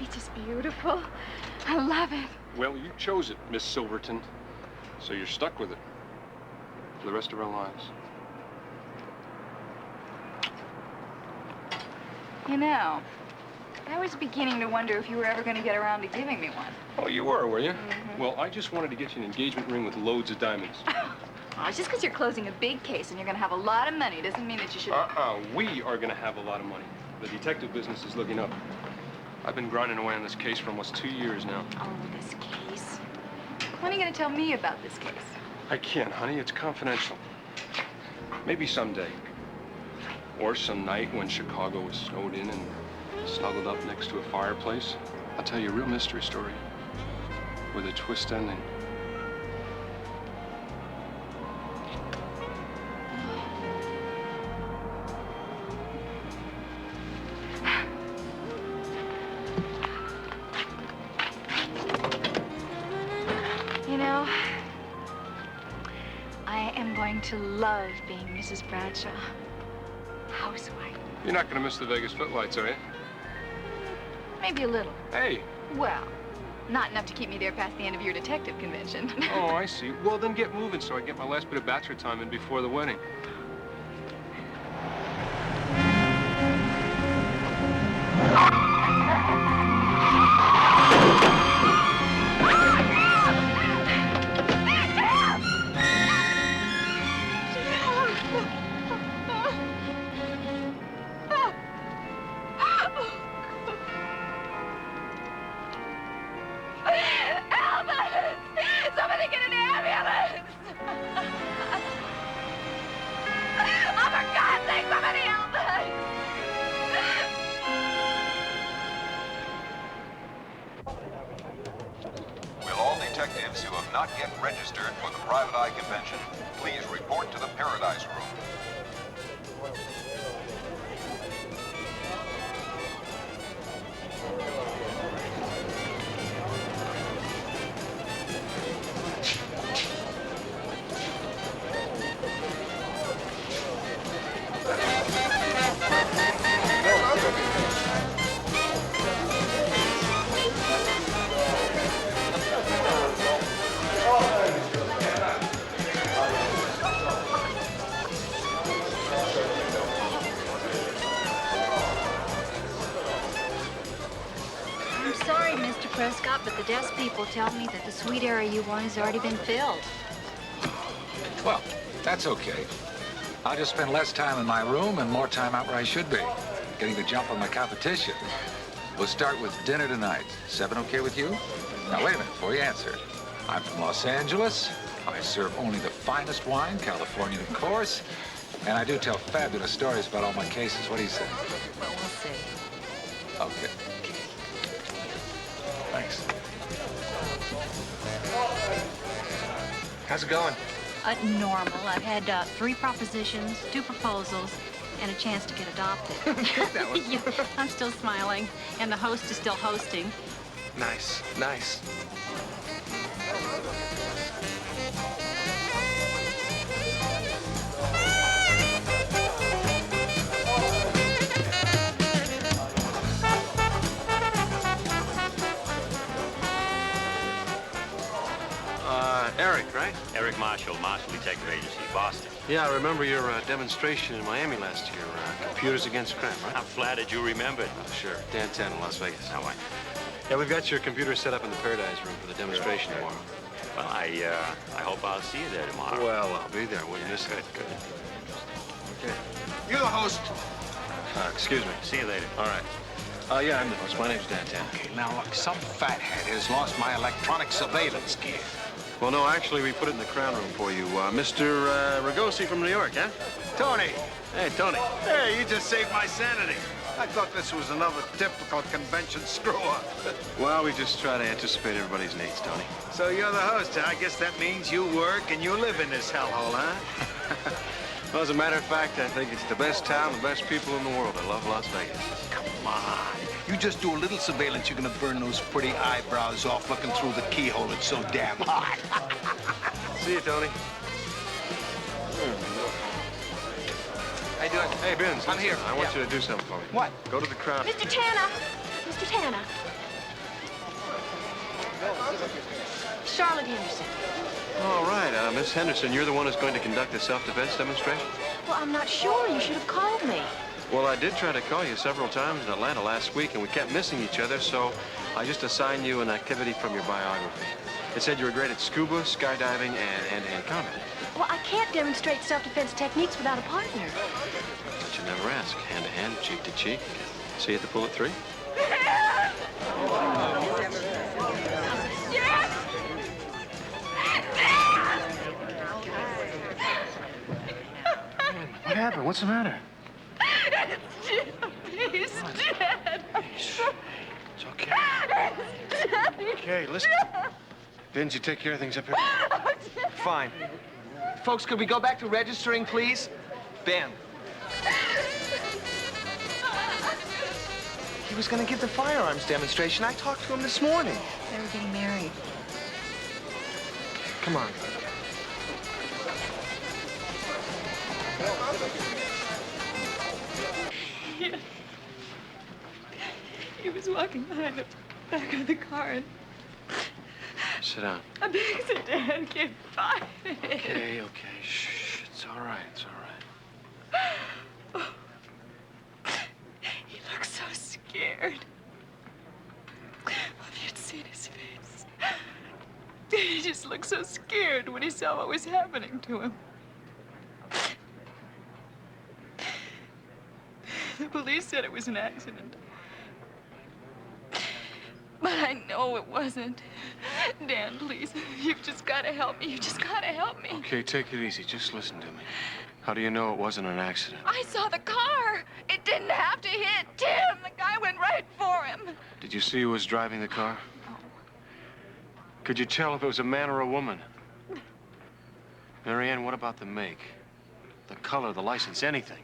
It's just beautiful. I love it. Well, you chose it, Miss Silverton. So you're stuck with it for the rest of our lives. You know, I was beginning to wonder if you were ever going to get around to giving me one. Oh, you were you? Well, I just wanted to get you an engagement ring with loads of diamonds. Oh, it's just because you're closing a big case and you're going to have a lot of money doesn't mean that you should... We are going to have a lot of money. The detective business is looking up. I've been grinding away on this case for almost 2 years now. Oh, this case. When are you going to tell me about this case? I can't, honey. It's confidential. Maybe someday. Or some night when Chicago is snowed in and snuggled up next to a fireplace. I'll tell you a real mystery story with a twist ending. You know, I am going to love being Mrs. Bradshaw. Housewife. You're not going to miss the Vegas footlights, are you? Maybe a little. Hey. Well, not enough to keep me there past the end of your detective convention. Oh, I see. Well, then get moving so I get my last bit of bachelor time in before the wedding. Detectives who have not yet registered for the Private Eye Convention, please report to the Paradise Room. Prescott, but the desk people tell me that the suite area you want has already been filled. Well, that's okay. I'll just spend less time in my room and more time out where I should be, getting the jump on my competition. We'll start with dinner tonight. 7 okay with you? Now, wait a minute before you answer. I'm from Los Angeles. I serve only the finest wine, Californian, of course. And I do tell fabulous stories about all my cases. What do you say? Well, we'll see. Okay. Thanks. How's it going? Normal. I've had 3 propositions, 2 proposals, and a chance to get adopted. That was... Yeah, I'm still smiling, and the host is still hosting. Nice, nice. Eric, right? Eric Marshall, Marshall Detective Agency, Boston. Yeah, I remember your demonstration in Miami last year. Computers Against Crime, right? I'm flattered you remembered. Oh, sure. Dan Tanna, Las Vegas. How are you? Yeah, we've got your computer set up in the Paradise Room for the demonstration tomorrow. Well, I hope I'll see you there tomorrow. Well, I'll be there. Wouldn't miss it. Good. Okay. You're the host. Excuse me. See you later. All right. Yeah, I'm the host. My name's Dan Tanna. Okay, now look, some fathead has lost my electronic surveillance gear. Well, no, actually, we put it in the crown room for you. Mr. Ragosi from New York, huh? Tony! Hey, Tony. Hey, you just saved my sanity. I thought this was another typical convention screw-up. Well, we just try to anticipate everybody's needs, Tony. So you're the host, huh? I guess that means you work and you live in this hellhole, huh? Well, as a matter of fact, I think it's the best town, the best people in the world. I love Las Vegas. Come on. You just do a little surveillance, you're gonna burn those pretty eyebrows off looking through the keyhole. It's so damn hot. See you, Tony. How you doing? Hey, Vince. I'm here. I want you to do something for me. What? Go to the crown. Mr. Tanna! Mr. Tanna. Charlotte Henderson. All right, Miss Henderson, you're the one who's going to conduct the self-defense demonstration? Well, I'm not sure. You should have called me. Well, I did try to call you several times in Atlanta last week, and we kept missing each other, so I just assigned you an activity from your biography. It said you were great at scuba, skydiving, and hand-to-hand combat. Well, I can't demonstrate self-defense techniques without a partner. But you never ask. Hand-to-hand, cheek-to-cheek. See you at the pool at 3? What happened? What's the matter? He's dead. It's okay. Okay, listen. Vince, you take care of things up here? Fine. Folks, could we go back to registering, please? Ben. He was gonna give the firearms demonstration. I talked to him this morning. They were getting married. Come on. Yeah. He was walking behind the back of the car and Sit down. a big sedan came by. Okay. Shh. It's all right. It's all right. He looked so scared. If you'd seen his face. He just looked so scared when he saw what was happening to him. The police said it was an accident. But I know it wasn't. Dan, please, you've just got to help me. You just got to help me. Okay, take it easy. Just listen to me. How do you know it wasn't an accident? I saw the car. It didn't have to hit Tim. The guy went right for him. Did you see who was driving the car? No. Could you tell if it was a man or a woman? Marianne, what about the make? The color, the license, anything?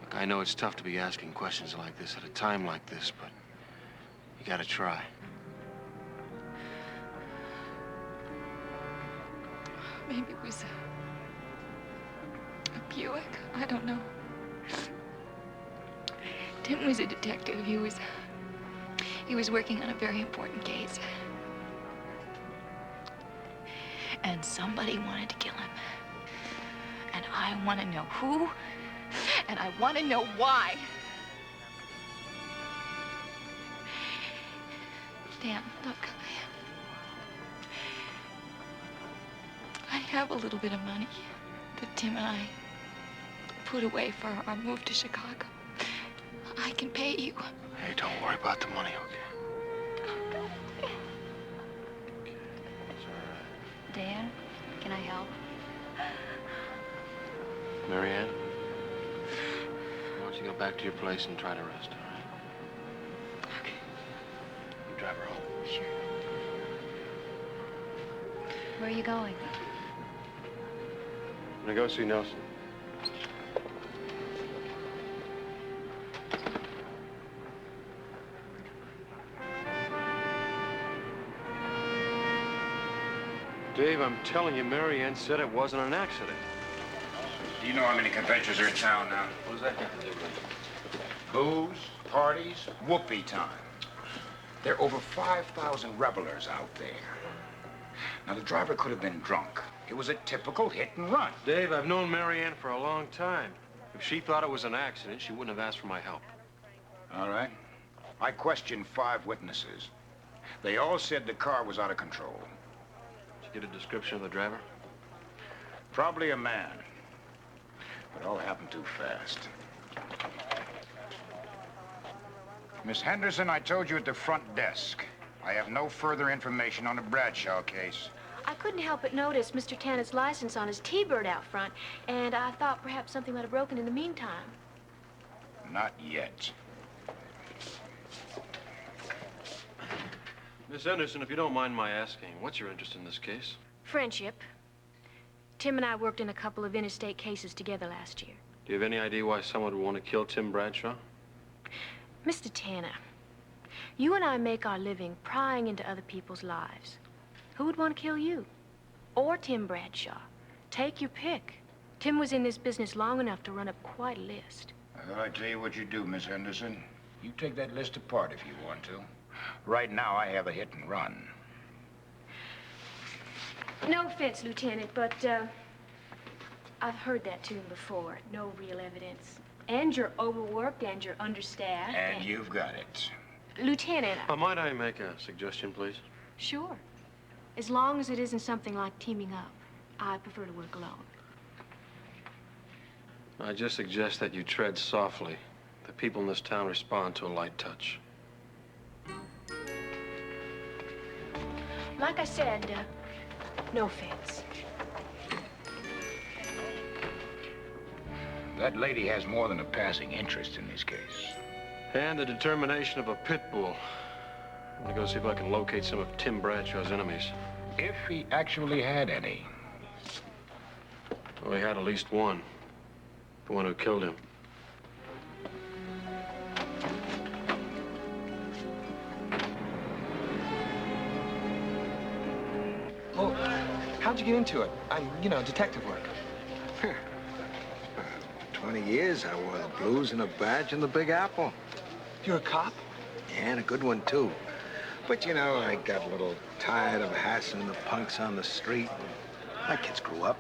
Look, I know it's tough to be asking questions like this at a time like this, but you gotta try. Maybe it was a Buick. I don't know. Tim was a detective. He was working on a very important case. And somebody wanted to kill him. And I want to know who, and I want to know why. Dan, look. I have a little bit of money that Tim and I put away for our move to Chicago. I can pay you. Hey, don't worry about the money, okay? Dan, can I help? Marianne, why don't you go back to your place and try to rest, all right? Okay. You drive her home. Sure. Where are you going? I'm gonna go see Nelson. Dave, I'm telling you, Mary Ann said it wasn't an accident. Do you know how many conventions are in town now? What does that got to do with it? Booze, parties, whoopee time. There are over 5,000 revelers out there. Now, the driver could have been drunk. It was a typical hit and run. Dave, I've known Mary Ann for a long time. If she thought it was an accident, she wouldn't have asked for my help. All right. I questioned 5 witnesses. They all said the car was out of control. Did you get a description of the driver? Probably a man. But it all happened too fast. Miss Henderson, I told you at the front desk. I have no further information on the Bradshaw case. I couldn't help but notice Mr. Tanna's license on his T-Bird out front, and I thought perhaps something might have broken in the meantime. Not yet. Miss Henderson, if you don't mind my asking, what's your interest in this case? Friendship. Tim and I worked in a couple of interstate cases together last year. Do you have any idea why someone would want to kill Tim Bradshaw? Mr. Tanna, you and I make our living prying into other people's lives. Who would want to kill you? Or Tim Bradshaw? Take your pick. Tim was in this business long enough to run up quite a list. I thought I'd tell you what you do, Miss Henderson. You take that list apart if you want to. Right now, I have a hit and run. No offense, Lieutenant, but I've heard that tune before. No real evidence. And you're overworked and you're understaffed. And you've got it. Lieutenant. Might I make a suggestion, please? Sure. As long as it isn't something like teaming up. I prefer to work alone. I just suggest that you tread softly. The people in this town respond to a light touch. Like I said, no offense. That lady has more than a passing interest in this case. And the determination of a pit bull. I'm gonna go see if I can locate some of Tim Bradshaw's enemies. If he actually had any. Well, he had at least one. The one who killed him. Well, how'd you get into it? Detective work. 20 years I wore the blues and a badge in the Big Apple. You're a cop? Yeah, and a good one, too. But, I got a little tired of hassling the punks on the street. My kids grew up.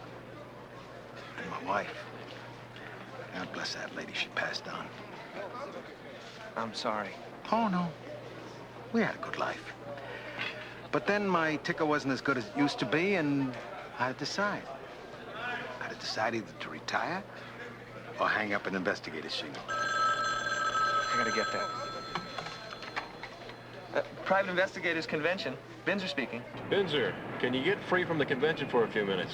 And my wife. God bless that lady. She passed on. I'm sorry. Oh, no. We had a good life. But then my ticker wasn't as good as it used to be, and I had to decide. I had to decide either to retire or hang up an investigator's shingle. I gotta get that. Private Investigators Convention. Binzer speaking. Binzer, can you get free from the convention for a few minutes?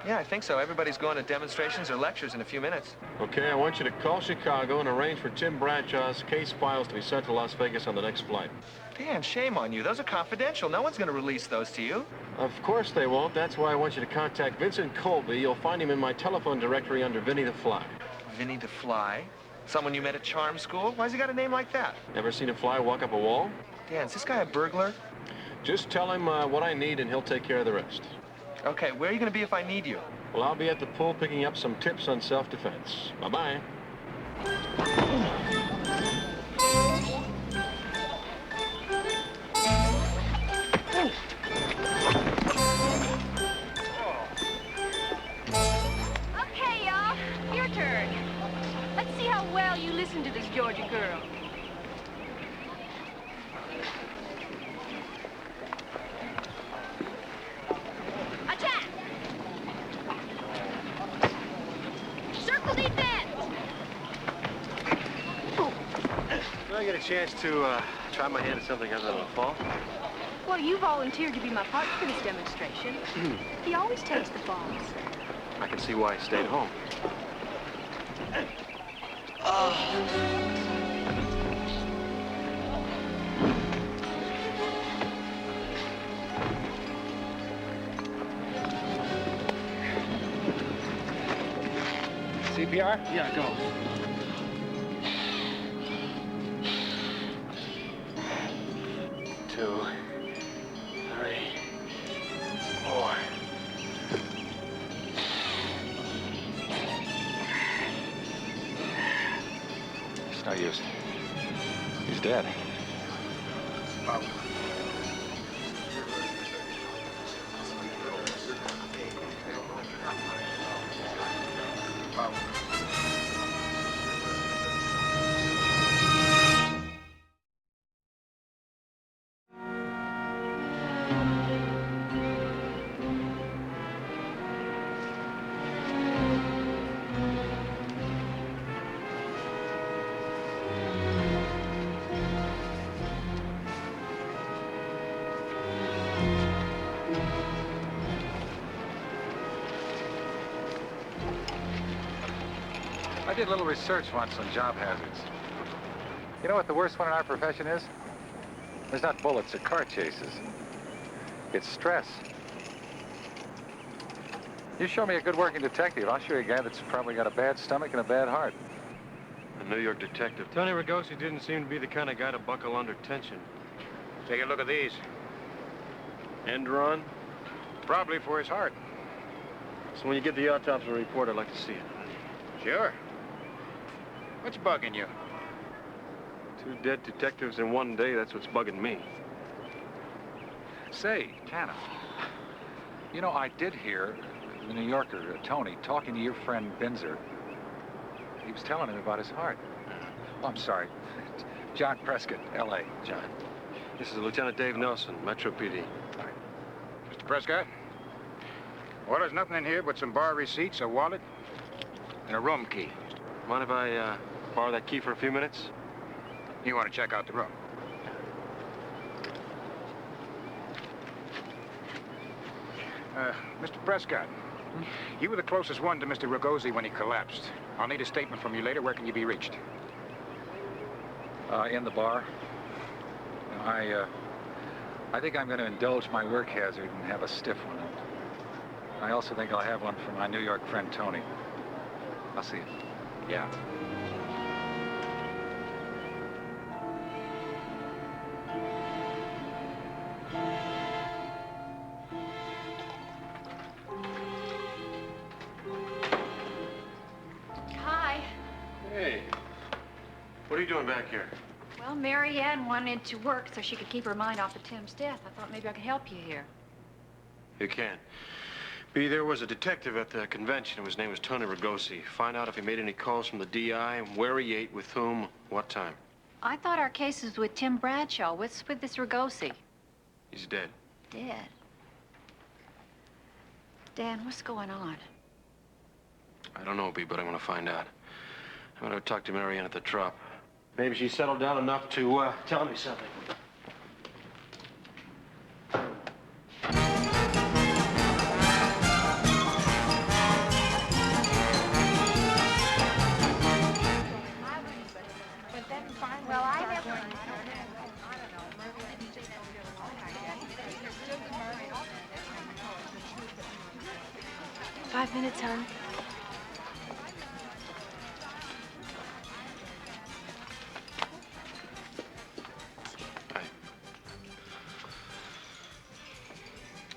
Yeah, I think so. Everybody's going to demonstrations or lectures in a few minutes. Okay, I want you to call Chicago and arrange for Tim Bradshaw's case files to be sent to Las Vegas on the next flight. Dan, shame on you. Those are confidential. No one's going to release those to you. Of course they won't. That's why I want you to contact Vincent Colby. You'll find him in my telephone directory under Vinny the Fly. Vinny the Fly? Someone you met at charm school? Why's he got a name like that? Never seen a fly walk up a wall? Dan, is this guy a burglar? Just tell him what I need and he'll take care of the rest. Okay, where are you going to be if I need you? Well, I'll be at the pool picking up some tips on self-defense. Bye-bye. Okay, y'all. Your turn. Let's see how well you listen to this Georgia girl. Attack! Circle defense! Did I get a chance to try my hand at something other than a fall? Well, you volunteered to be my partner for this demonstration. He always takes the falls. I can see why I stayed home. CPR? Yeah, go. Two, three, four. It's no use. He's dead. I did a little research once on job hazards. You know what the worst one in our profession is? It's not bullets or car chases. It's stress. You show me a good working detective, I'll show you a guy that's probably got a bad stomach and a bad heart. A New York detective. Tony Ragosi didn't seem to be the kind of guy to buckle under tension. Take a look at these. Enderon? Probably for his heart. So when you get the autopsy report, I'd like to see it. Sure. What's bugging you? 2 dead detectives in one day, that's what's bugging me. Say, Tanna, you know, I did hear the New Yorker, Tony, talking to your friend Binzer. He was telling him about his heart. Oh, I'm sorry. John Prescott, L.A. John. This is Lieutenant Dave Nelson, Metro PD. Mr. Prescott? Well, there's nothing in here but some bar receipts, a wallet, and a room key. Mind if I borrow that key for a few minutes? You want to check out the room? Mr. Prescott, you were the closest one to Mr. Ragosi when he collapsed. I'll need a statement from you later. Where can you be reached? In the bar. I think I'm going to indulge my work hazard and have a stiff one. I also think I'll have one for my New York friend, Tony. I'll see you. Yeah. Hi. Hey. What are you doing back here? Well, Mary Ann wanted to work so she could keep her mind off of Tim's death. I thought maybe I could help you here. You can. B, there was a detective at the convention. His name was Tony Ragosi. Find out if he made any calls from the DI, where he ate, with whom, what time. I thought our case was with Tim Bradshaw. What's with this Ragosi? He's dead. Dead. Dan, what's going on? I don't know, B, but I'm going to find out. I'm going to talk to Mary Ann at the Trop. Maybe she's settled down enough to tell me something. Well, I never... 5 minutes, hon.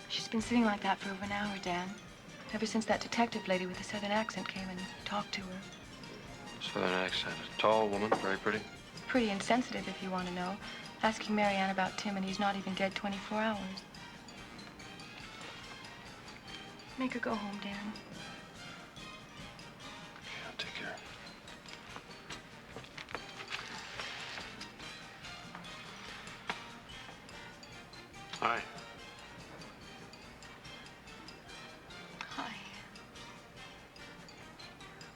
She's been sitting like that for over an hour, Dan. Ever since that detective lady with the southern accent came and talked to her. Southern accent. Tall woman, very pretty. Pretty insensitive, if you want to know. Asking Mary Ann about Tim, and he's not even dead 24 hours. Make her go home, Dan. Yeah, take care. Hi. Hi.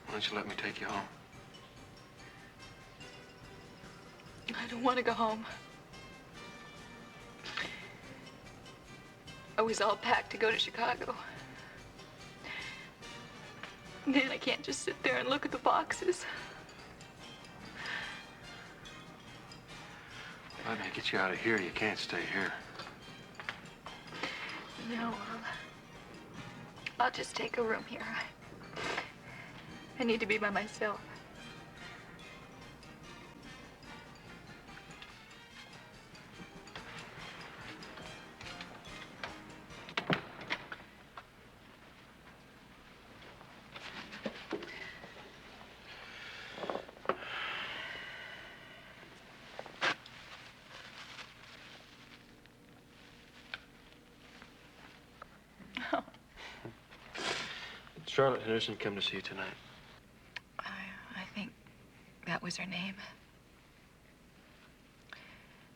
Why don't you let me take you home? I don't want to go home. I was all packed to go to Chicago. And then I can't just sit there and look at the boxes. Let me get you out of here. You can't stay here. No, I'll just take a room here. I need to be by myself. Charlotte Henderson come to see you tonight. I think that was her name.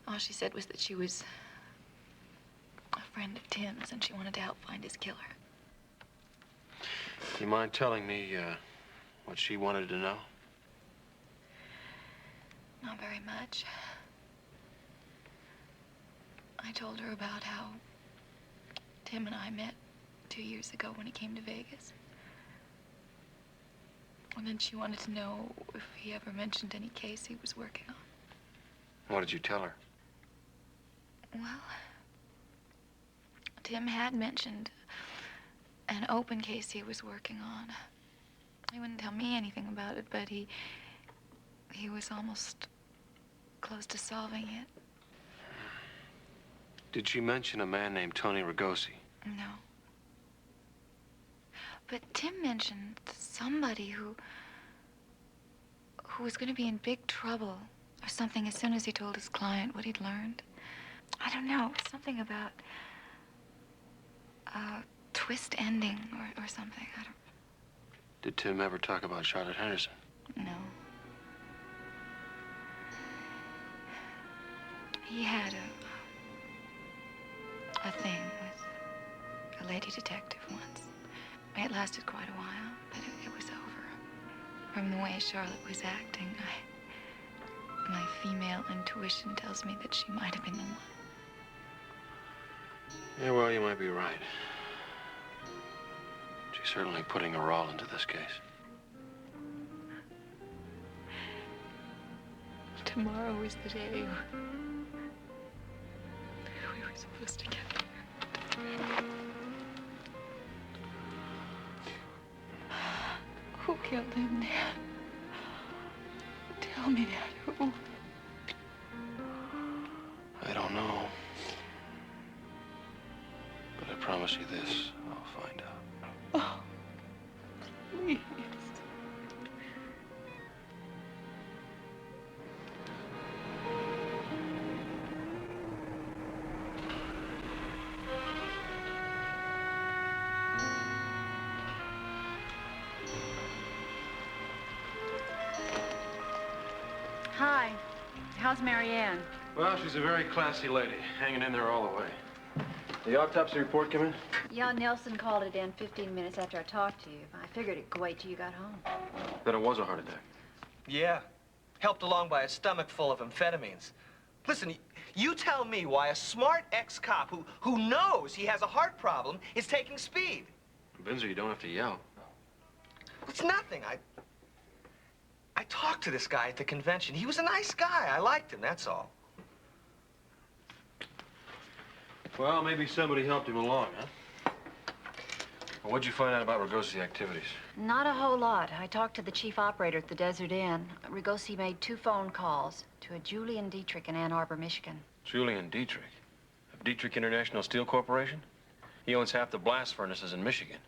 All she said was that she was a friend of Tim's and she wanted to help find his killer. Do you mind telling me what she wanted to know? Not very much. I told her about how Tim and I met 2 years ago when he came to Vegas. And then she wanted to know if he ever mentioned any case he was working on. What did you tell her? Well, Tim had mentioned an open case he was working on. He wouldn't tell me anything about it, but he was almost close to solving it. Did she mention a man named Tony Rigosi? No. But Tim mentioned somebody who was going to be in big trouble or something as soon as he told his client what he'd learned. I don't know, something about a twist ending or something. I don't. Did Tim ever talk about Charlotte Henderson? No. He had a thing with a lady detective once. It lasted quite a while, but it was over. From the way Charlotte was acting, my female intuition tells me that she might have been the one. Yeah, well, you might be right. She's certainly putting her all into this case. Tomorrow is the day we were supposed to get married. Who killed him, Dad? Tell me, Dad, who? I don't know. But I promise you this, I'll find out. Oh, please. Hi. How's Marianne? Well, she's a very classy lady, hanging in there all the way. The autopsy report come in? Yeah, Nelson called it in 15 minutes after I talked to you. I figured it'd wait till you got home. Then it was a heart attack. Yeah. Helped along by a stomach full of amphetamines. Listen, you tell me why a smart ex-cop who knows he has a heart problem is taking speed. Binzer, you don't have to yell. It's nothing. I talked to this guy at the convention. He was a nice guy. I liked him, that's all. Well, maybe somebody helped him along, huh? Well, what'd you find out about Rogosi's activities? Not a whole lot. I talked to the chief operator at the Desert Inn. Rigosi made 2 phone calls to a Julian Dietrich in Ann Arbor, Michigan. Julian Dietrich? Of Dietrich International Steel Corporation? He owns half the blast furnaces in Michigan.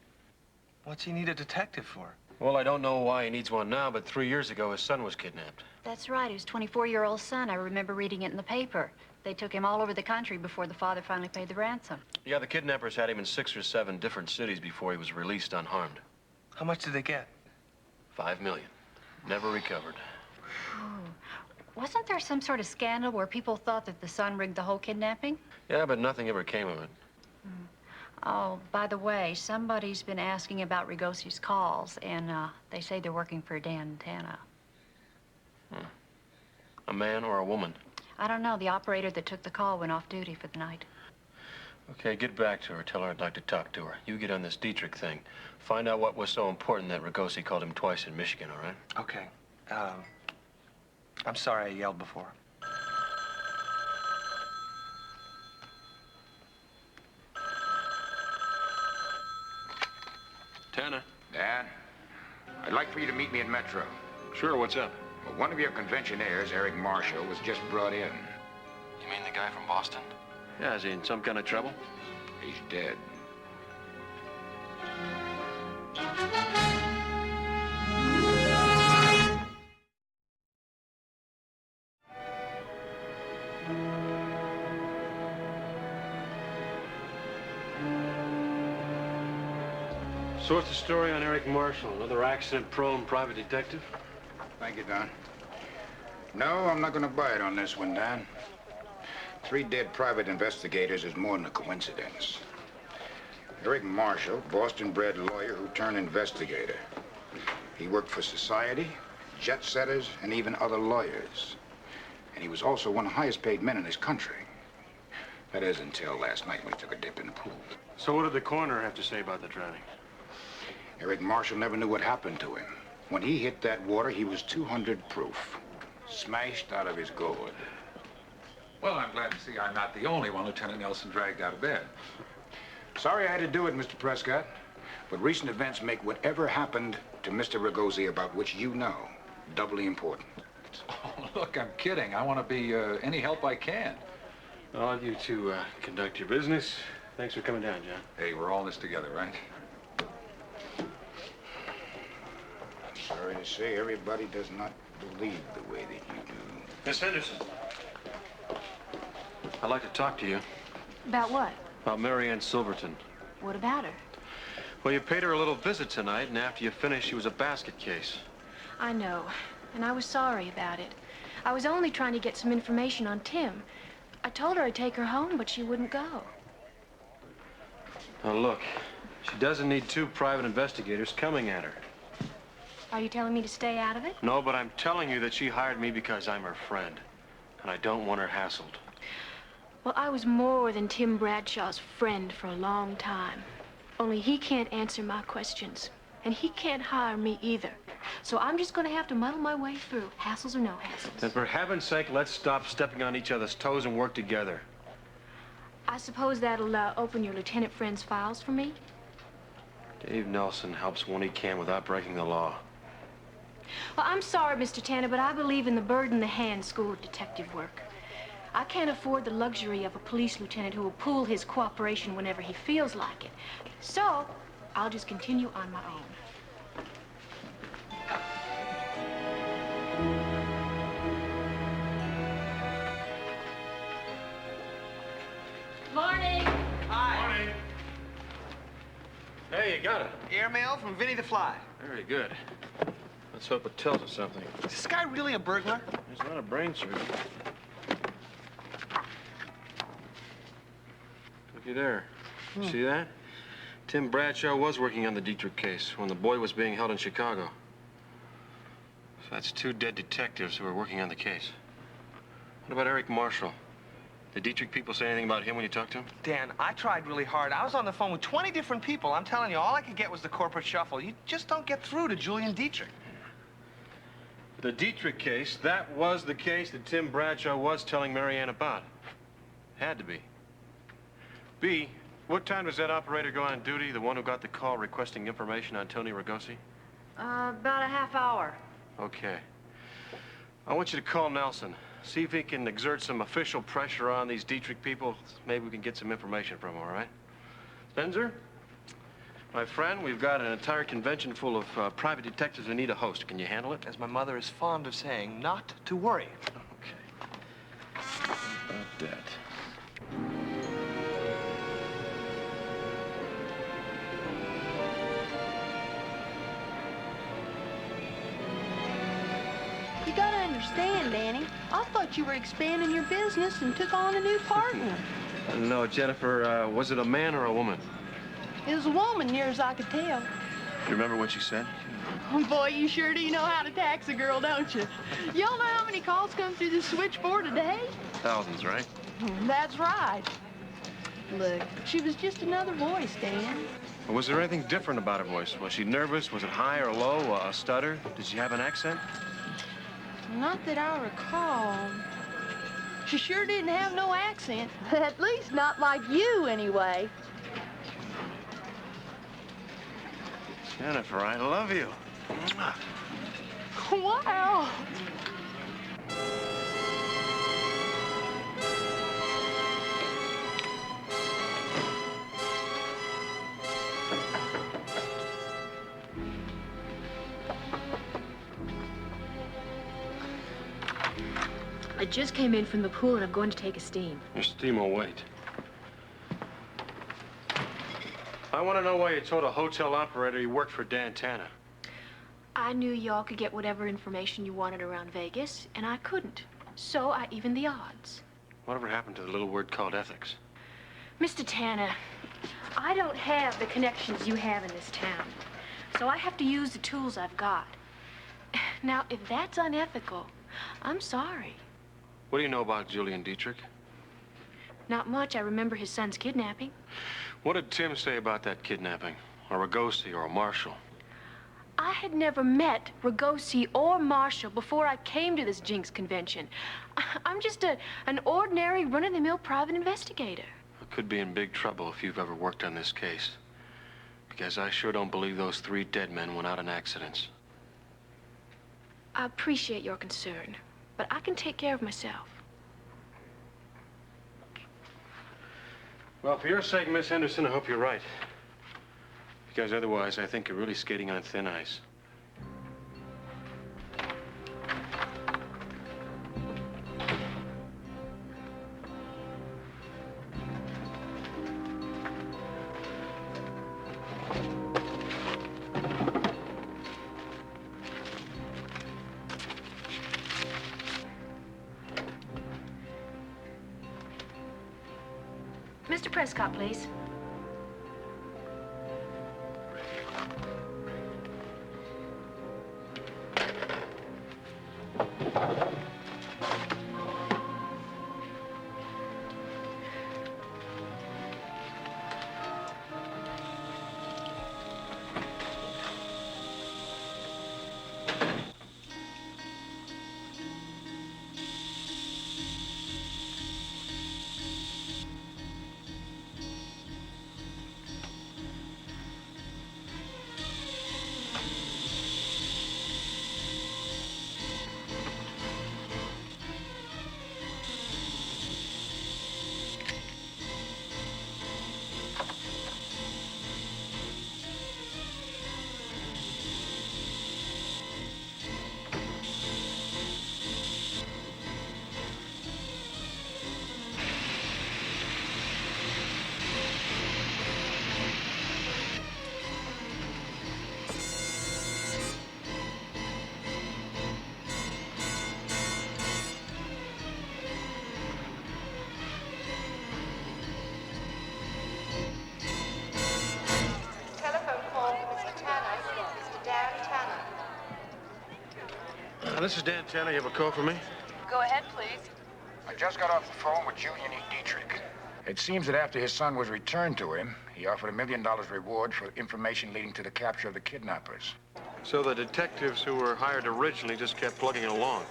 What's he need a detective for? Well, I don't know why he needs one now, but 3 years ago, his son was kidnapped. That's right. His 24-year-old son. I remember reading it in the paper. They took him all over the country before the father finally paid the ransom. Yeah, the kidnappers had him in 6 or 7 different cities before he was released unharmed. How much did they get? $5 million. Never recovered. Oh. Wasn't there some sort of scandal where people thought that the son rigged the whole kidnapping? Yeah, but nothing ever came of it. Oh, by the way, somebody's been asking about Rigosi's calls, and they say they're working for Dan Tanna. A man or a woman? I don't know. The operator that took the call went off duty for the night. Okay, get back to her. Tell her I'd like to talk to her. You get on this Dietrich thing. Find out what was so important that Rigosi called him twice in Michigan, all right? Okay. I'm sorry I yelled before. Tanna. Dad, I'd like for you to meet me at Metro. Sure, what's up? Well, one of your conventionaires, Eric Marshall, was just brought in. You mean the guy from Boston? Yeah, is he in some kind of trouble? He's dead. So what's the story on Eric Marshall? Another accident-prone private detective? Thank you, Don. No, I'm not going to buy it on this one, Don. 3 dead private investigators is more than a coincidence. Eric Marshall, Boston-bred lawyer who turned investigator. He worked for society, jet setters, and even other lawyers. And he was also one of the highest-paid men in his country. That is, until last night when he took a dip in the pool. So what did the coroner have to say about the drowning? Eric Marshall never knew what happened to him. When he hit that water, he was 200 proof. Smashed out of his gourd. Well, I'm glad to see I'm not the only one Lieutenant Nelson dragged out of bed. Sorry I had to do it, Mr. Prescott. But recent events make whatever happened to Mr. Ragosi, about which you know, doubly important. Oh, look, I'm kidding. I want to be any help I can. I'll you to conduct your business. Thanks for coming down, John. Hey, we're all in this together, right? Sorry to say, everybody does not believe the way that you do. Miss Henderson. I'd like to talk to you. About what? About Mary Ann Silverton. What about her? Well, you paid her a little visit tonight, and after you finished, she was a basket case. I know, and I was sorry about it. I was only trying to get some information on Tim. I told her I'd take her home, but she wouldn't go. Now, look, she doesn't need 2 private investigators coming at her. Are you telling me to stay out of it? No, but I'm telling you that she hired me because I'm her friend, and I don't want her hassled. Well, I was more than Tim Bradshaw's friend for a long time. Only he can't answer my questions, and he can't hire me either. So I'm just going to have to muddle my way through, hassles or no hassles. Then for heaven's sake, let's stop stepping on each other's toes and work together. I suppose that'll open your lieutenant friend's files for me? Dave Nelson helps when he can without breaking the law. Well, I'm sorry, Mr. Tanner, but I believe in the bird in the hand school of detective work. I can't afford the luxury of a police lieutenant who will pool his cooperation whenever he feels like it. So, I'll just continue on my own. Morning. Hi. Morning. Hey, you got it. Airmail from Vinny the Fly. Very good. Let's hope it tells us something. Is this guy really a burglar? There's not a brain surgeon. Looky there. See that? Tim Bradshaw was working on the Dietrich case when the boy was being held in Chicago. So that's 2 dead detectives who were working on the case. What about Eric Marshall? Did Dietrich people say anything about him when you talked to him? Dan, I tried really hard. I was on the phone with 20 different people. I'm telling you, all I could get was the corporate shuffle. You just don't get through to Julian Dietrich. The Dietrich case, that was the case that Tim Bradshaw was telling Mary Ann about. Had to be. B, what time does that operator go on duty, the one who got the call requesting information on Tony Ragosi? About a half hour. Okay. I want you to call Nelson. See if he can exert some official pressure on these Dietrich people. Maybe we can get some information from him, all right? Spencer? My friend, we've got an entire convention full of private detectives who need a host. Can you handle it? As my mother is fond of saying, not to worry. Okay. How about that? You gotta understand, Danny. I thought you were expanding your business and took on a new partner. No, Jennifer, was it a man or a woman? It was a woman, near as I could tell. You remember what she said? Oh, boy, you sure do know how to tax a girl, don't you? Y'all know how many calls come through this switchboard a day? Thousands, right? That's right. Look, she was just another voice, Dan. Was there anything different about her voice? Was she nervous? Was it high or low? A stutter? Did she have an accent? Not that I recall. She sure didn't have no accent. At least not like you, anyway. Jennifer, I love you. Wow. I just came in from the pool and I'm going to take a steam. Your steam will wait. I want to know why you told a hotel operator you worked for Dan Tanna. I knew y'all could get whatever information you wanted around Vegas, and I couldn't. So I evened the odds. Whatever happened to the little word called ethics? Mr. Tanna, I don't have the connections you have in this town. So I have to use the tools I've got. Now, if that's unethical, I'm sorry. What do you know about Julian Dietrich? Not much. I remember his son's kidnapping. What did Tim say about that kidnapping? Or Ragosi or a Marshall? I had never met Ragosi or Marshall before I came to this Jinx convention. I'm just an ordinary run-of-the-mill private investigator. I could be in big trouble if you've ever worked on this case. Because I sure don't believe those 3 dead men went out in accidents. I appreciate your concern, but I can take care of myself. Well, for your sake, Miss Henderson, I hope you're right. Because otherwise, I think you're really skating on thin ice. Mr. Prescott, please. This is Dan Tanna. You have a call for me? Go ahead, please. I just got off the phone with Julian E. Dietrich. It seems that after his son was returned to him, he offered $1 million reward for information leading to the capture of the kidnappers. So the detectives who were hired originally just kept plugging it along,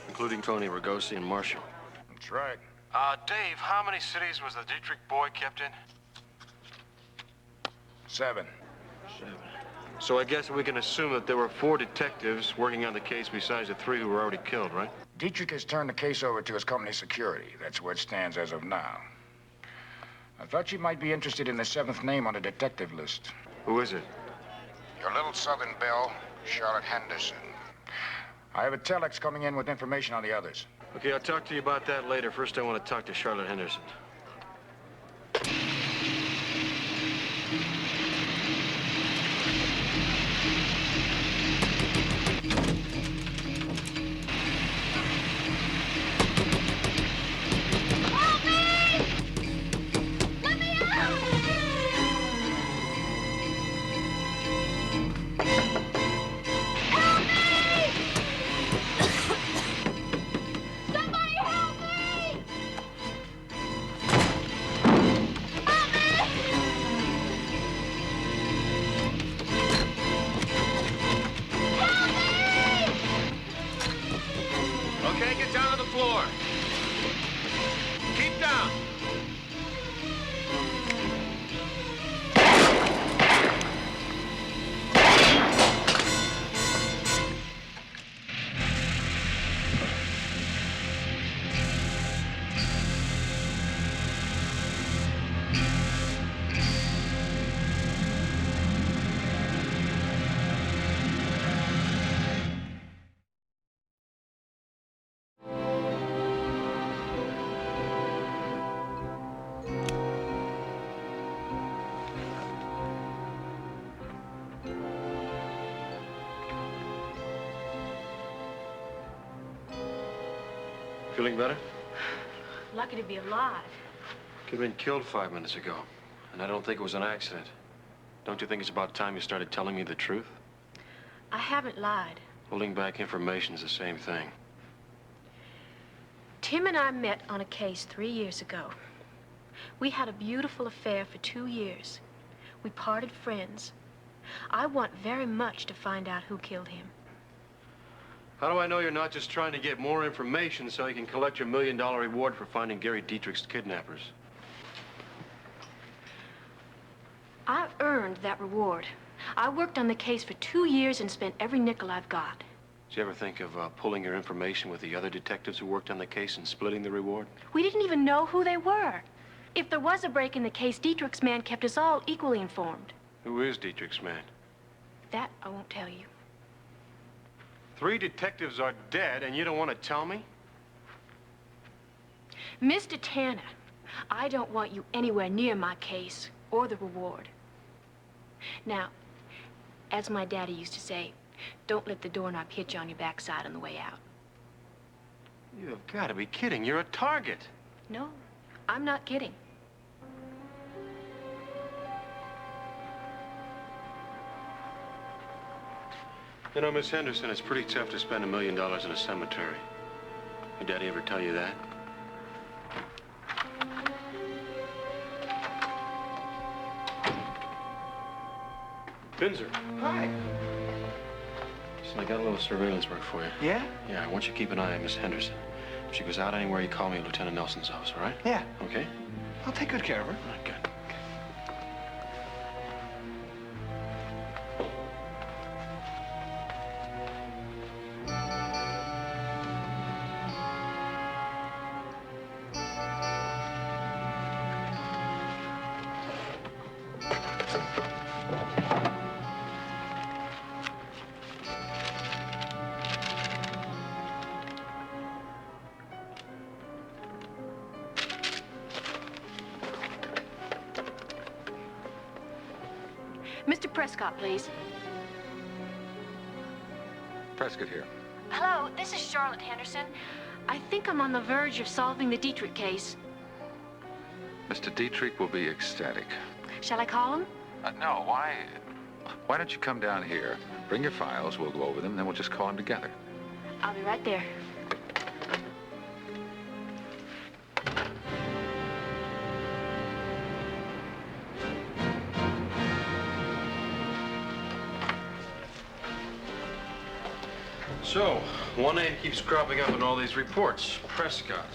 including Tony Ragosi and Marshall. That's right. Dave, how many cities was the Dietrich boy kept in? 7. 7. So I guess we can assume that there were 4 detectives working on the case besides the 3 who were already killed, right? Dietrich has turned the case over to his company security. That's where it stands as of now. I thought you might be interested in the 7th name on the detective list. Who is it? Your little Southern belle, Charlotte Henderson. I have a telex coming in with information on the others. Okay, I'll talk to you about that later. First, I want to talk to Charlotte Henderson. Feeling better? Lucky to be alive. Could have been killed 5 minutes ago. And I don't think it was an accident. Don't you think it's about time you started telling me the truth? I haven't lied. Holding back information is the same thing. Tim and I met on a case 3 years ago. We had a beautiful affair for 2 years. We parted friends. I want very much to find out who killed him. How do I know you're not just trying to get more information so you can collect your $1 million reward for finding Gary Dietrich's kidnappers? I earned that reward. I worked on the case for 2 years and spent every nickel I've got. Did you ever think of pulling your information with the other detectives who worked on the case and splitting the reward? We didn't even know who they were. If there was a break in the case, Dietrich's man kept us all equally informed. Who is Dietrich's man? That I won't tell you. 3 detectives are dead and you don't want to tell me? Mr. Tanna, I don't want you anywhere near my case or the reward. Now, as my daddy used to say, don't let the doorknob hit you on your backside on the way out. You've got to be kidding. You're a target. No, I'm not kidding. You know, Miss Henderson, it's pretty tough to spend $1 million in a cemetery. Your daddy ever tell you that? Binzer. Hi. Listen, I got a little surveillance work for you. Yeah? Yeah, I want you to keep an eye on Miss Henderson. If she goes out anywhere, you call me at Lieutenant Nelson's house, all right? Yeah. Okay? I'll take good care of her. All right, good. Mr. Prescott, please. Prescott here. Hello, this is Charlotte Henderson. I think I'm on the verge of solving the Dietrich case. Mr. Dietrich will be ecstatic. Shall I call him? No, why don't you come down here, bring your files, we'll go over them, then we'll just call him together. I'll be right there. So, one name keeps cropping up in all these reports. Prescott.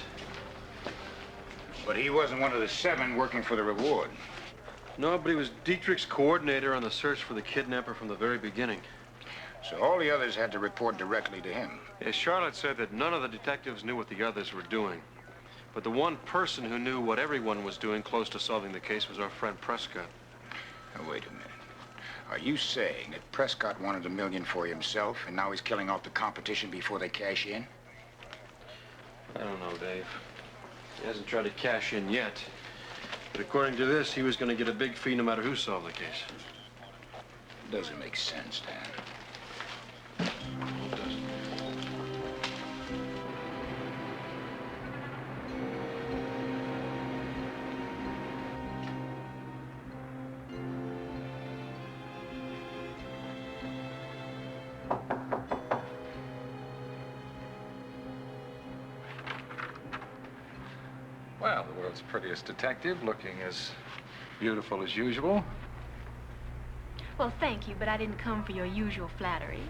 But he wasn't one of the 7 working for the reward. No, but he was Dietrich's coordinator on the search for the kidnapper from the very beginning. So all the others had to report directly to him. Yeah, Charlotte said that none of the detectives knew what the others were doing. But the one person who knew what everyone was doing close to solving the case was our friend Prescott. Now, wait a minute. Are you saying that Prescott wanted $1 million for himself, and now he's killing off the competition before they cash in? I don't know, Dave. He hasn't tried to cash in yet. But according to this, he was going to get a big fee no matter who solved the case. Doesn't make sense, Dan. It doesn't. Well, the world's prettiest detective, looking as beautiful as usual. Well, thank you, but I didn't come for your usual flattery.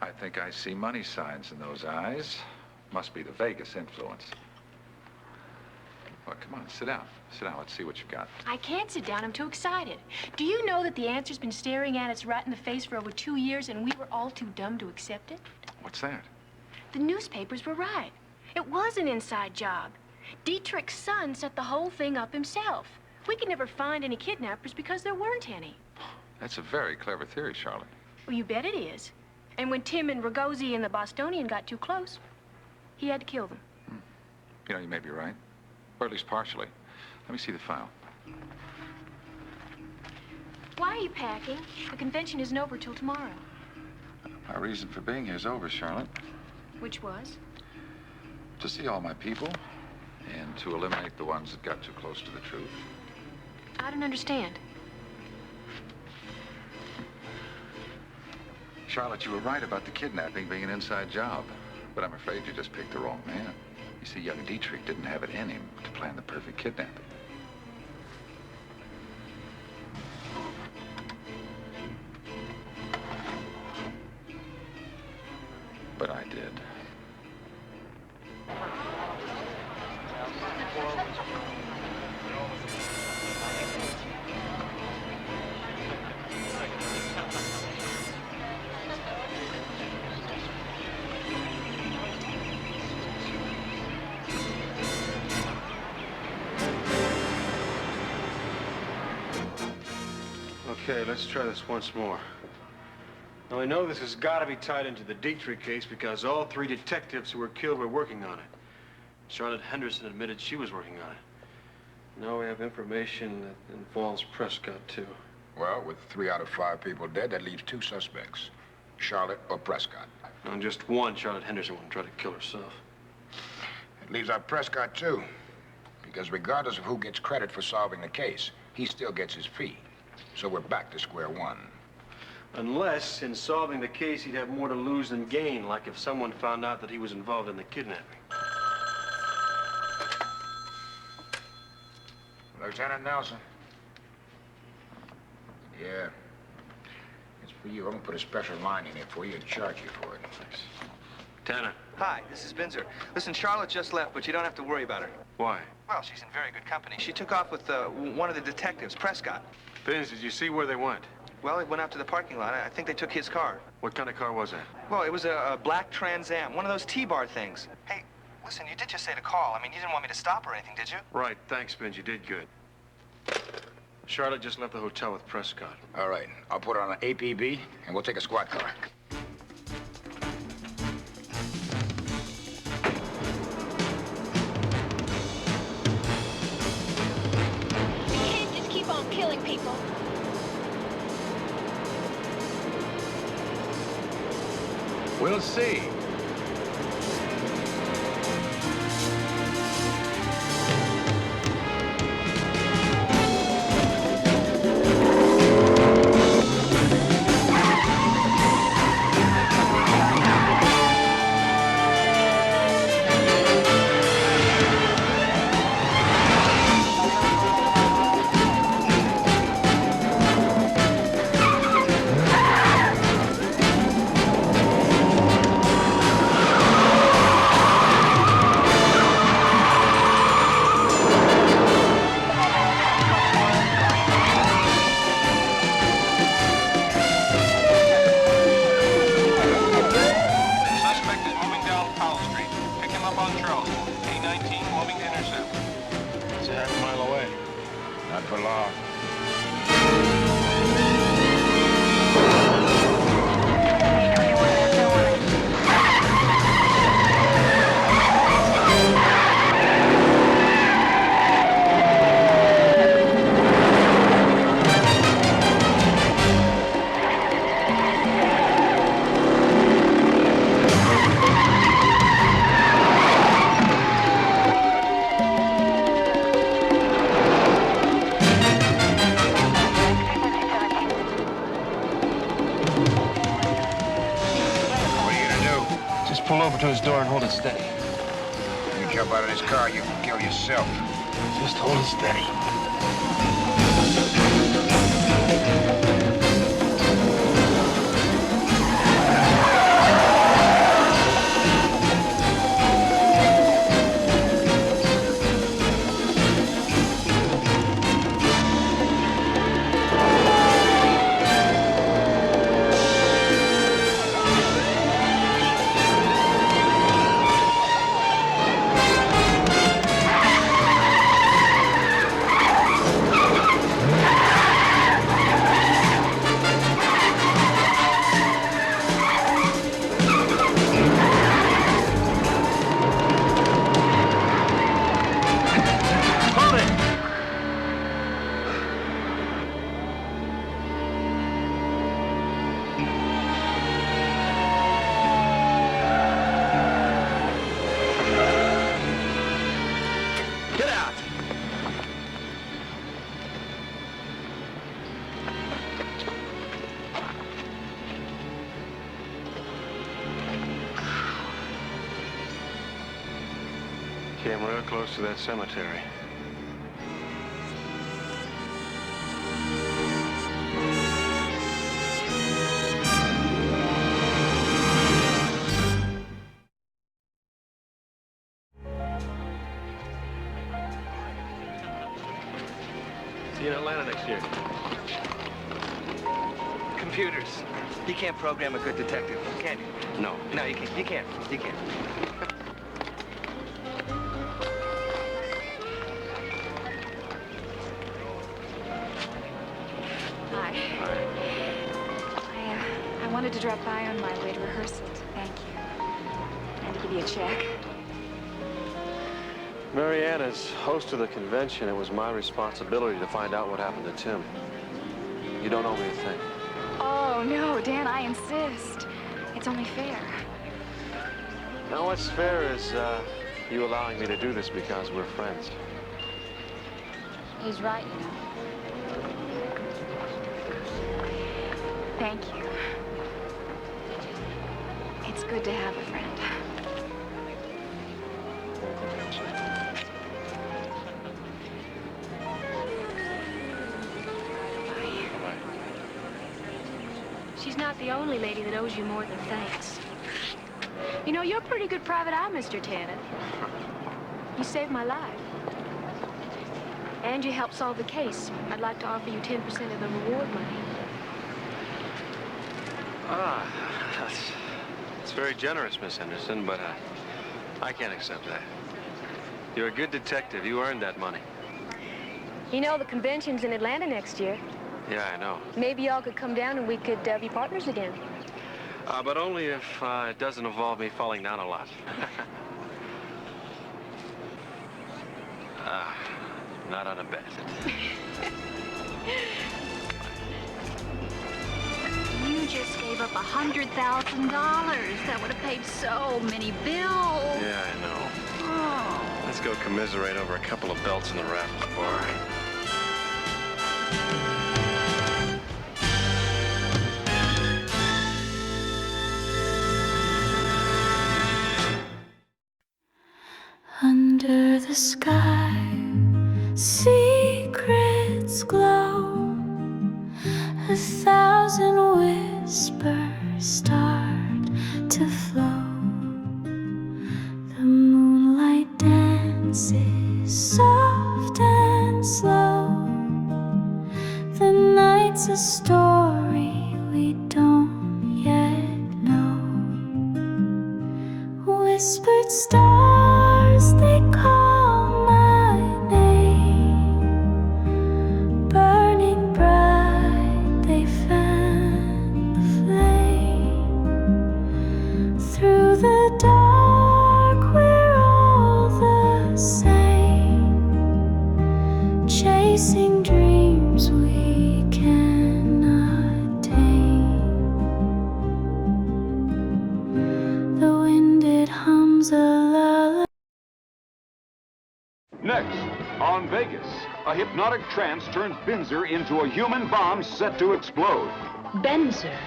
I think I see money signs in those eyes. Must be the Vegas influence. Well, come on, sit down. Sit down, let's see what you've got. I can't sit down, I'm too excited. Do you know that the answer's been staring at us right in the face for over 2 years and we were all too dumb to accept it? What's that? The newspapers were right. It was an inside job. Dietrich's son set the whole thing up himself. We could never find any kidnappers because there weren't any. That's a very clever theory, Charlotte. Well, you bet it is. And when Tim and Ragosi and the Bostonian got too close, he had to kill them. You know, you may be right. Or at least partially. Let me see the file. Why are you packing? The convention isn't over till tomorrow. Our reason for being here is over, Charlotte. Which was? To see all my people and to eliminate the ones that got too close to the truth. I don't understand. Charlotte, you were right about the kidnapping being an inside job, but I'm afraid you just picked the wrong man. You see, young Dietrich didn't have it in him to plan the perfect kidnapping. But I did. Okay, let's try this once more. Now, I know this has got to be tied into the Dietrich case because all 3 detectives who were killed were working on it. Charlotte Henderson admitted she was working on it. Now we have information that involves Prescott, too. Well, with 3 out of 5 people dead, that leaves 2 suspects. Charlotte or Prescott. And just one, Charlotte Henderson, wouldn't try to kill herself. It leaves out Prescott, too. Because regardless of who gets credit for solving the case, he still gets his fee. So we're back to square one. Unless, in solving the case, he'd have more to lose than gain, like if someone found out that he was involved in the kidnapping. Lieutenant Nelson. Yeah. It's for you. I'm gonna put a special line in it for you and charge you for it. Thanks. Tanna. Hi, this is Binzer. Listen, Charlotte just left, but you don't have to worry about her. Why? Well, she's in very good company. She took off with one of the detectives, Prescott. Vince, did you see where they went? Well, he went out to the parking lot. I think they took his car. What kind of car was that? Well, it was a black Trans Am, one of those T-bar things. Hey, listen, you did just say to call. I mean, you didn't want me to stop or anything, did you? Right, thanks, Vince. You did good. Charlotte just left the hotel with Prescott. All right. I'll put her on an APB, and we'll take a squad car. You can't just keep on killing people. We'll see. Pull over to his door and hold it steady. You jump out of this car, you can kill yourself. Just hold it steady. came real close to that cemetery. See you in Atlanta next year. Computers. You can't program a good detective, can you? No. No, you can't. You can't. You can't. Hi. I wanted to drop by on my way to rehearsal to thank you. And to give you a check. Marianne, as host of the convention, it was my responsibility to find out what happened to Tim. You don't owe me a thing. Oh, no, Dan, I insist. It's only fair. Now, what's fair is you allowing me to do this because we're friends. He's right, you know. Thank you. It's good to have a friend. She's not the only lady that owes you more than thanks. You know, you're a pretty good private eye, Mr. Tanna. You saved my life. And you helped solve the case. I'd like to offer you 10% of the reward money. That's very generous, Miss Henderson, but I can't accept that. You're a good detective. You earned that money. You know, the convention's in Atlanta next year. Yeah, I know. Maybe y'all could come down and we could be partners again. But only if it doesn't involve me falling down a lot. Not on a bet. You just gave up $100,000. That would have paid so many bills. Yeah, I know. Oh. Let's go commiserate over a couple of belts in the raffles bar. Under the sky, secrets glow. 1,000 whispers start to flow. The moonlight dances soft and slow. The night's a story we don't yet know. Whispered stars, they call my name. Burning bright, they fan the flame. Through the dark, we're all the same. Chasing dreams we cannot tame. The wind, it hums a lullaby. Next, on Vegas, a hypnotic trance turns Binzer into a human bomb set to explode. Benzer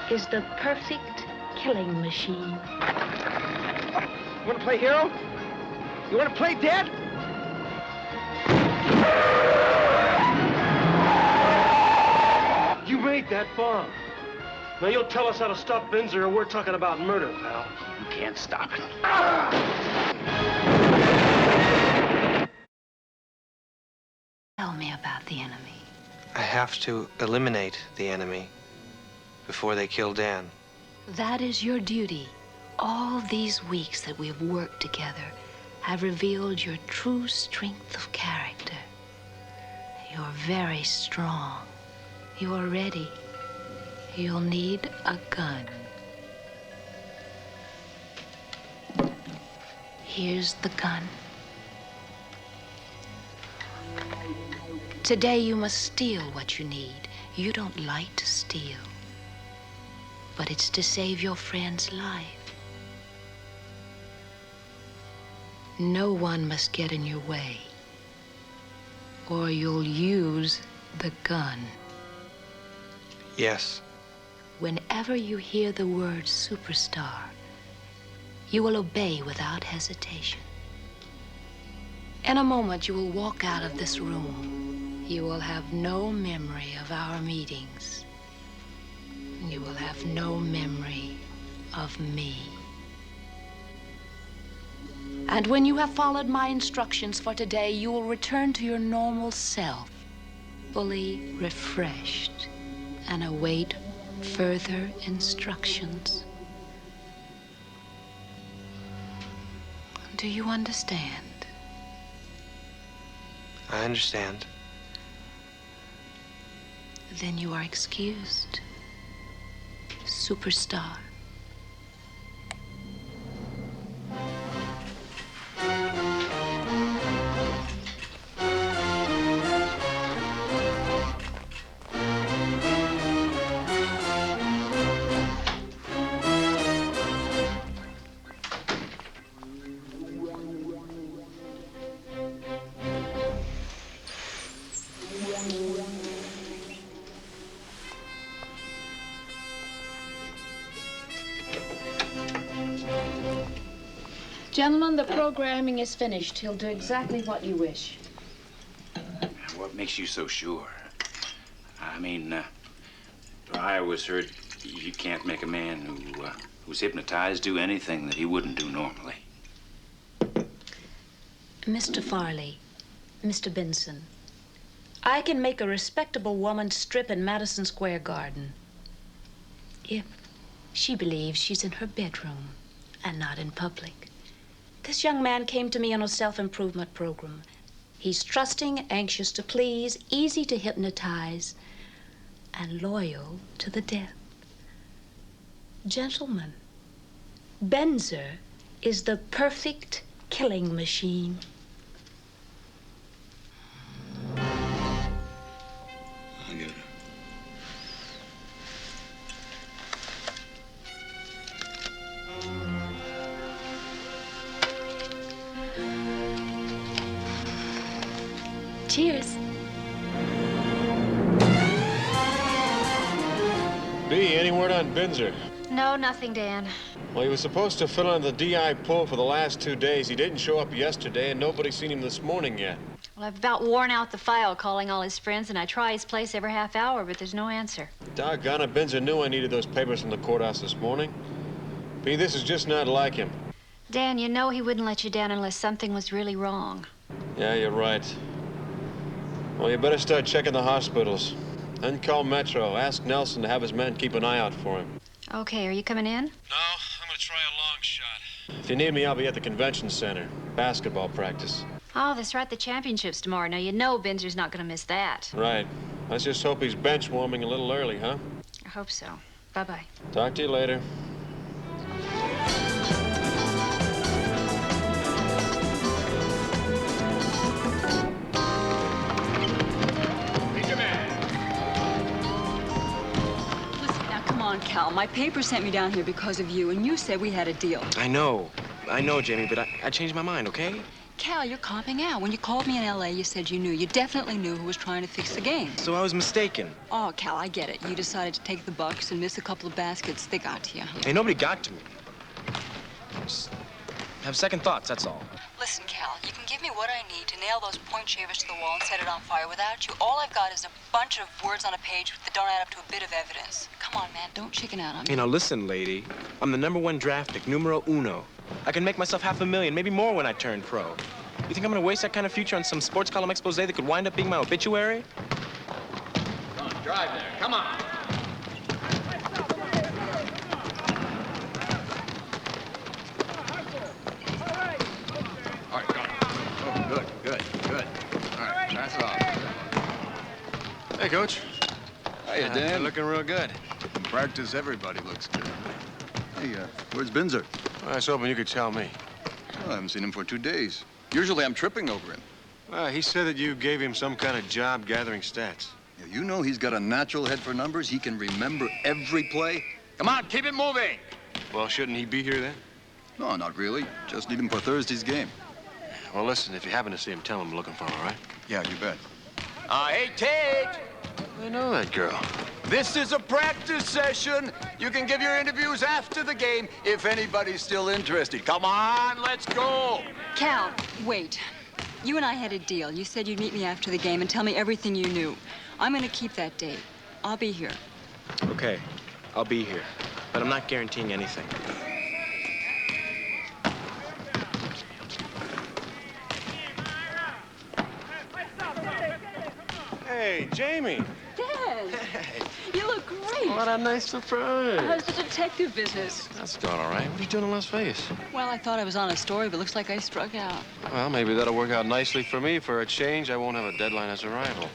is the perfect killing machine. You want to play hero? You want to play dead? You made that bomb. Now you'll tell us how to stop Binzer or we're talking about murder, pal. You can't stop it. Tell me about the enemy. I have to eliminate the enemy before they kill Dan. That is your duty. All these weeks that we have worked together have revealed your true strength of character. You're very strong. You're ready. You'll need a gun. Here's the gun. Today you must steal what you need. You don't like to steal, but it's to save your friend's life. No one must get in your way, or you'll use the gun. Yes. Whenever you hear the word superstar, you will obey without hesitation. In a moment, you will walk out of this room. You will have no memory of our meetings. You will have no memory of me. And when you have followed my instructions for today, you will return to your normal self, fully refreshed, and await further instructions. Do you understand? I understand. Then you are excused, superstar. Gentlemen, the programming is finished. He'll do exactly what you wish. What makes you so sure? I mean, I always heard you can't make a man who's hypnotized do anything that he wouldn't do normally. Mr. Farley, Mr. Benson, I can make a respectable woman strip in Madison Square Garden if she believes she's in her bedroom and not in public. This young man came to me on a self-improvement program. He's trusting, anxious to please, easy to hypnotize, and loyal to the death. Gentlemen, Benzer is the perfect killing machine. I'll get it. Cheers. B, any word on Benzer? No, nothing, Dan. Well, he was supposed to fill in the DI pool for the last 2 days. He didn't show up yesterday, and nobody's seen him this morning yet. Well, I've about worn out the file calling all his friends, and I try his place every half hour, but there's no answer. Doggone it, Benzer knew I needed those papers from the courthouse this morning. B, this is just not like him. Dan, you know he wouldn't let you down unless something was really wrong. Yeah, you're right. Well, you better start checking the hospitals. Then call Metro. Ask Nelson to have his men keep an eye out for him. Okay, are you coming in? No, I'm gonna try a long shot. If you need me, I'll be at the convention center. Basketball practice. Oh, that's right, the championships tomorrow. Now, you know Benzer's not going to miss that. Right. Let's just hope he's bench warming a little early, huh? I hope so. Bye-bye. Talk to you later. Cal, my paper sent me down here because of you, and you said we had a deal. I know, Jamie, but I changed my mind, okay? Cal, you're copping out. When you called me in L.A., you said you knew. You definitely knew who was trying to fix the game. So I was mistaken. Oh, Cal, I get it. You decided to take the Bucks and miss a couple of baskets. They got to you. Hey, nobody got to me. Just have second thoughts, that's all. Listen, Cal, you can give me what I need to nail those point shavers to the wall and set it on fire. Without you, all I've got is a bunch of words on a page that don't add up to a bit of evidence. Come on, man, don't chicken out on me. Hey, now listen, lady. I'm the #1 draft pick, numero uno. I can make myself $500,000, maybe more when I turn pro. You think I'm gonna waste that kind of future on some sports column expose that could wind up being my obituary? Come on, drive there, come on. All right, go. Oh, good. All right, pass it off. Hey, Coach. Hiya, Dan. You're looking real good. In practice, everybody looks good. Hey, where's Benzer? I was hoping you could tell me. Well, I haven't seen him for 2 days. Usually I'm tripping over him. He said that you gave him some kind of job gathering stats. Yeah, you know he's got a natural head for numbers. He can remember every play. Come on, keep it moving. Well, shouldn't he be here then? No, not really. Just need him for Thursday's game. Well, listen, if you happen to see him, tell him I'm looking for him, all right? Yeah, you bet. Hey, Tate! I know that girl. This is a practice session. You can give your interviews after the game if anybody's still interested. Come on, let's go. Cal, wait. You and I had a deal. You said you'd meet me after the game and tell me everything you knew. I'm gonna keep that date. I'll be here. Okay, I'll be here. But I'm not guaranteeing anything. Hey, Jamie. Dad! You look great. What a nice surprise. How's the detective business? That's going all right. What are you doing in Las Vegas? Well, I thought I was on a story, but looks like I struck out. Well, maybe that'll work out nicely for me. For a change, I won't have a deadline as a rival.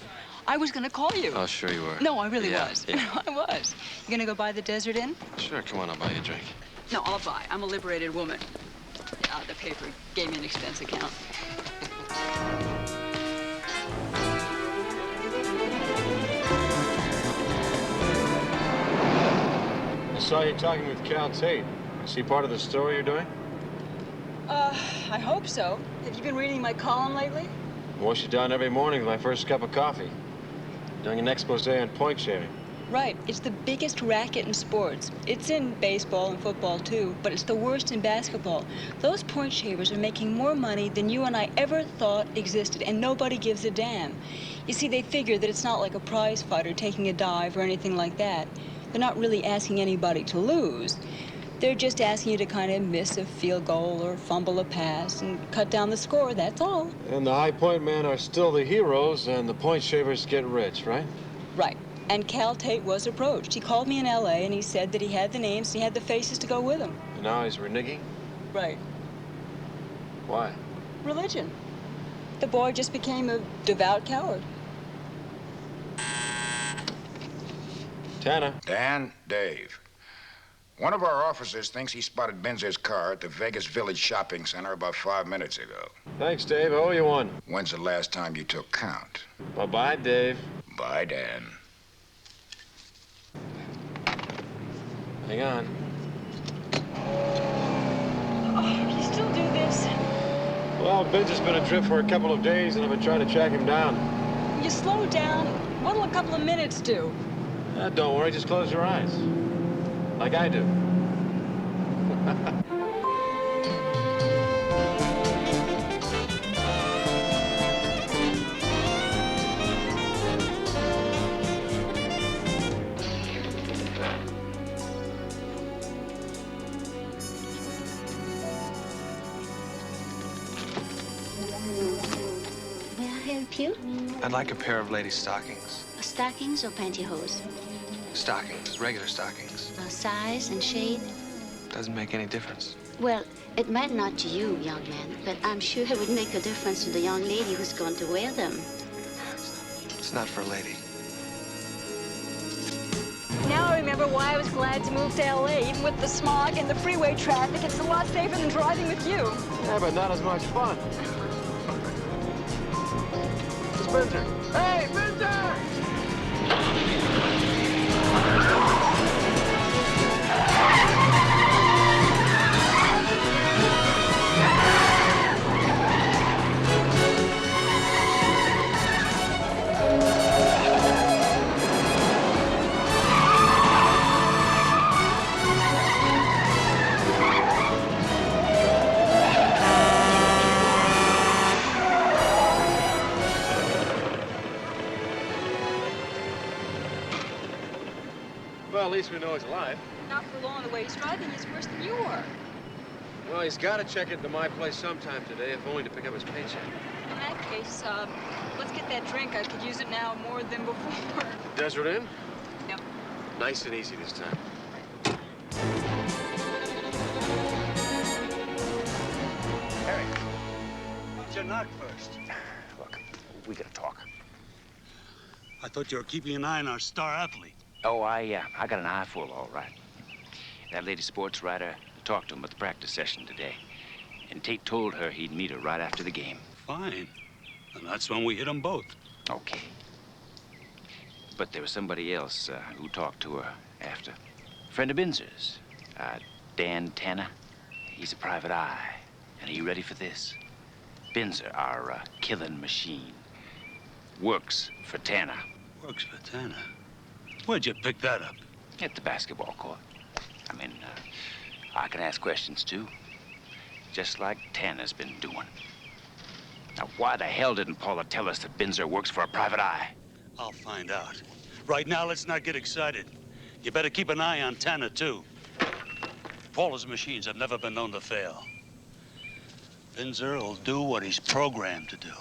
I was gonna call you. Oh, sure you were. No, I really was. Yeah. I was. You gonna go by the Desert Inn? Sure, come on, I'll buy you a drink. No, I'll buy. I'm a liberated woman. The paper gave me an expense account. I saw you talking with Cal Tate. Is he part of the story you're doing? I hope so. Have you been reading my column lately? I wash it down every morning with my first cup of coffee. Doing an expose on point shaving. Right. It's the biggest racket in sports. It's in baseball and football, too, but it's the worst in basketball. Those point shavers are making more money than you and I ever thought existed, and nobody gives a damn. You see, they figure that it's not like a prize fighter taking a dive or anything like that. They're not really asking anybody to lose. They're just asking you to kind of miss a field goal or fumble a pass and cut down the score, that's all. And the high point men are still the heroes, and the point shavers get rich, right? Right. And Cal Tate was approached. He called me in L.A. and he said that he had the names and he had the faces to go with him. And now he's reneging? Right. Why? Religion. The boy just became a devout coward. Tanna. Dan, Dave. One of our officers thinks he spotted Benzer's car at the Vegas Village Shopping Center about 5 minutes ago. Thanks, Dave. I owe you one. When's the last time you took count? Bye-bye, Dave. Bye, Dan. Hang on. Oh, you still do this? Well, Ben's has been adrift for a couple of days, and I've been trying to track him down. You slow down. What'll a couple of minutes do? Don't worry, just close your eyes. Like I do. May I help you? I'd like a pair of ladies' stockings. Stockings or pantyhose? Stockings, regular stockings. Size and shade? Doesn't make any difference. Well, it might not to you, young man, but I'm sure it would make a difference to the young lady who's going to wear them. It's not for a lady. Now I remember why I was glad to move to L.A. Even with the smog and the freeway traffic, it's a lot safer than driving with you. Yeah, but not as much fun. Spencer. Hey, Spencer! Well, at least we know he's alive. Not for long. The way he's driving is worse than you are. Well, he's got to check into my place sometime today, if only to pick up his paycheck. In that case, let's get that drink. I could use it now more than before. Desert Inn? Yep. Nice and easy this time. Harry, what's your knock first? Look, we gotta talk. I thought you were keeping an eye on our star athlete. Oh, I got an eye full, all right. That lady sports writer talked to him at the practice session today. And Tate told her he'd meet her right after the game. Fine. And that's when we hit them both. Okay. But there was somebody else who talked to her after. A friend of Benzer's, Dan Tanna. He's a private eye. And are you ready for this? Benzer, our killing machine, works for Tanna. Works for Tanna? Where'd you pick that up? At the basketball court. I mean, I can ask questions, too. Just like Tanner's been doing. Now, why the hell didn't Paula tell us that Binzer works for a private eye? I'll find out. Right now, let's not get excited. You better keep an eye on Tanna, too. Paula's machines have never been known to fail. Binzer will do what he's programmed to do.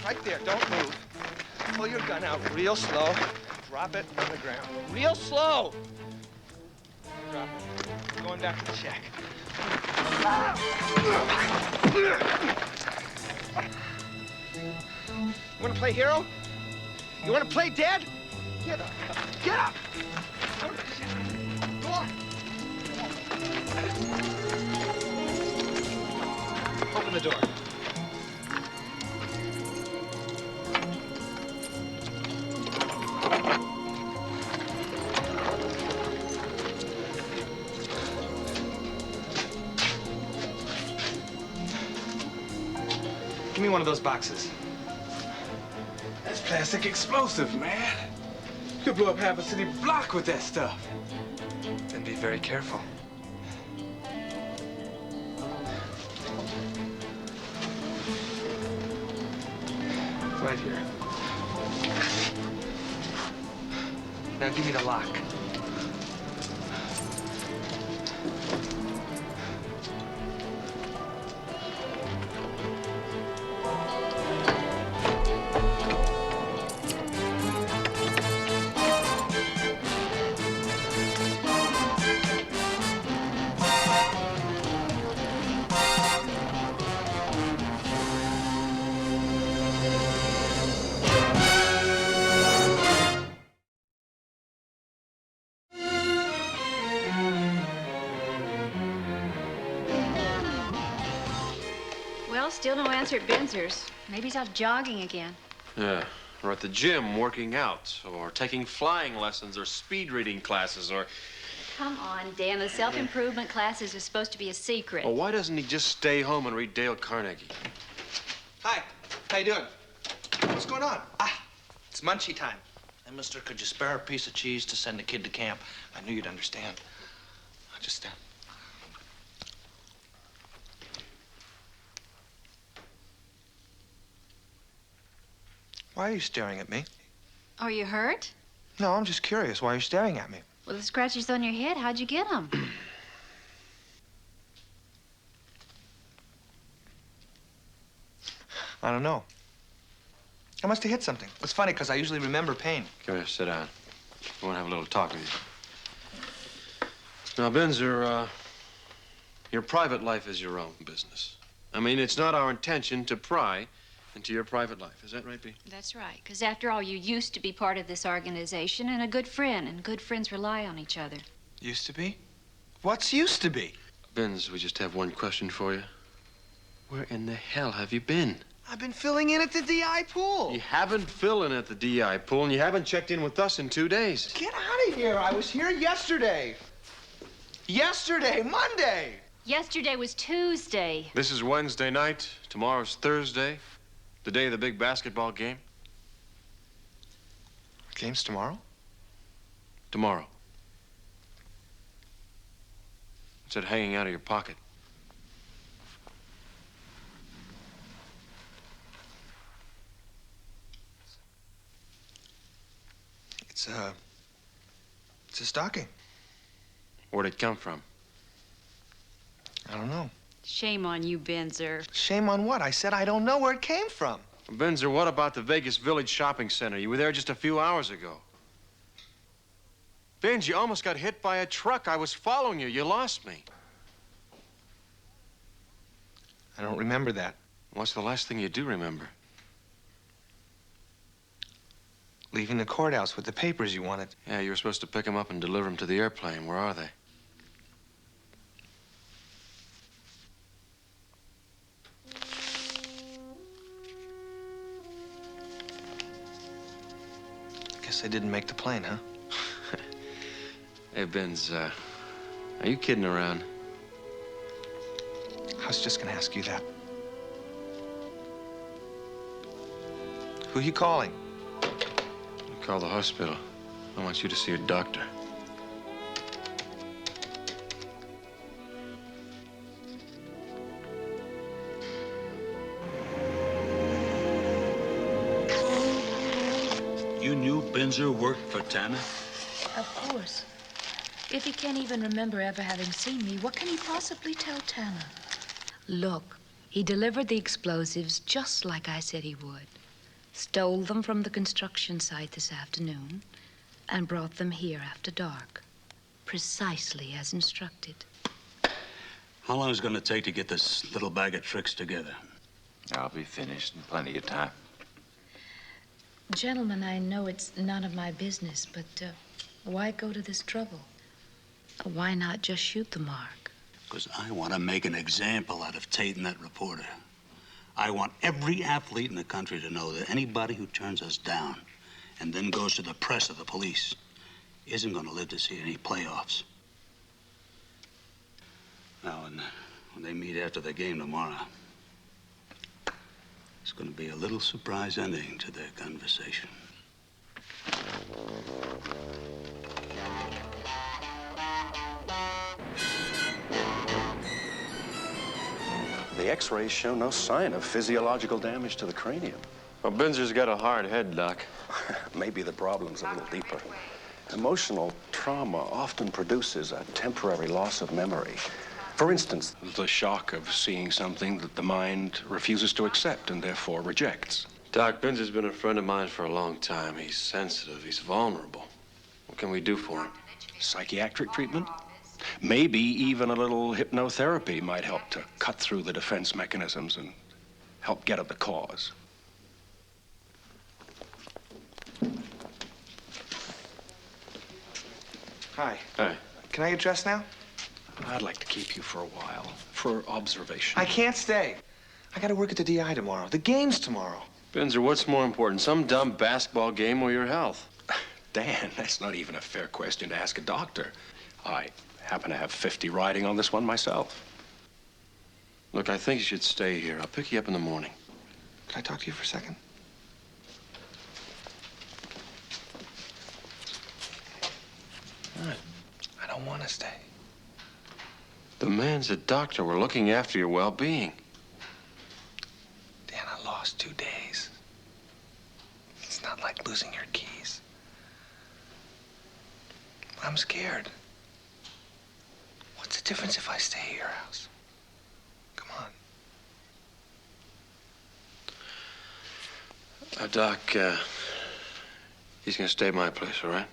Right there, don't move. Pull your gun out real slow. Drop it on the ground. Real slow. Drop it. I'm going back to check. You want to play hero? You want to play dead? Get up. Get up! Go on. Open the door. Give me one of those boxes. That's plastic explosive, man. You could blow up half a city block with that stuff. Then be very careful. Right here. Now give me the lock. Well, still no answer at Benzer's. Maybe he's out jogging again. Yeah, or at the gym working out, or taking flying lessons, or speed reading classes, or... Come on, Dan. The self-improvement classes are supposed to be a secret. Well, why doesn't he just stay home and read Dale Carnegie? Hi. How you doing? What's going on? Ah, it's munchie time. Hey, mister, could you spare a piece of cheese to send the kid to camp? I knew you'd understand. I just, Why are you staring at me? Are you hurt? No, I'm just curious. Why are you staring at me? Well, the scratches on your head, how'd you get them? I don't know. I must have hit something. It's funny, because I usually remember pain. Come here, sit down. I want to have a little talk with you. Now, Benzer, your private life is your own business. I mean, it's not our intention to pry into your private life. Is that right, B? That's right, because after all, you used to be part of this organization and a good friend, and good friends rely on each other. Used to be? What's used to be? Benz, we just have one question for you. Where in the hell have you been? I've been filling in at the DI pool. You haven't filled in at the DI pool, and you haven't checked in with us in 2 days. Get out of here. I was here yesterday. Yesterday, Monday. Yesterday was Tuesday. This is Wednesday night. Tomorrow's Thursday, the day of the big basketball game. Game's tomorrow? Tomorrow. It's it hanging out of your pocket. It's a stocking. Where'd it come from? I don't know. Shame on you, Benzer. Shame on what? I said I don't know where it came from. Benzer, what about the Vegas Village Shopping Center? You were there just a few hours ago. Benz, you almost got hit by a truck. I was following you. You lost me. I don't remember that. What's the last thing you do remember? Leaving the courthouse with the papers you wanted. Yeah, you were supposed to pick them up and deliver them to the airplane. Where are they? Guess they didn't make the plane, huh? Hey, Benz, are you kidding around? I was just gonna ask you that. Who you calling? Call the hospital. I want you to see a doctor. You knew Benzer worked for Tanna? Of course. If he can't even remember ever having seen me, what can he possibly tell Tanna? Look, he delivered the explosives just like I said he would. Stole them from the construction site this afternoon and brought them here after dark. Precisely as instructed. How long is it going to take to get this little bag of tricks together? I'll be finished in plenty of time. Gentlemen, I know it's none of my business, but why go to this trouble? Why not just shoot the mark? Because I want to make an example out of Tate and that reporter. I want every athlete in the country to know that anybody who turns us down and then goes to the press or the police isn't going to live to see any playoffs. Now, when they meet after the game tomorrow, it's going to be a little surprise ending to their conversation. The x-rays show no sign of physiological damage to the cranium. Well, Benzer's got a hard head, Doc. Maybe the problem's a little deeper. Emotional trauma often produces a temporary loss of memory. For instance, the shock of seeing something that the mind refuses to accept and therefore rejects. Doc, Benzer's been a friend of mine for a long time. He's sensitive. He's vulnerable. What can we do for him? Psychiatric treatment? Maybe even a little hypnotherapy might help to cut through the defense mechanisms and help get at the cause. Hi. Hi. Can I get dressed now? I'd like to keep you for a while, for observation. I can't stay. I gotta work at the DI tomorrow. The game's tomorrow. Benzer, what's more important, some dumb basketball game or your health? Dan, that's not even a fair question to ask a doctor. I happen to have 50 riding on this one myself. Look, I think you should stay here. I'll pick you up in the morning. Can I talk to you for a second? What? I don't want to stay. The man's a doctor. We're looking after your well-being. Dan, I lost 2 days. It's not like losing your keys. I'm scared. What's the difference if I stay at your house? Come on. Doc, he's gonna stay at my place, all right?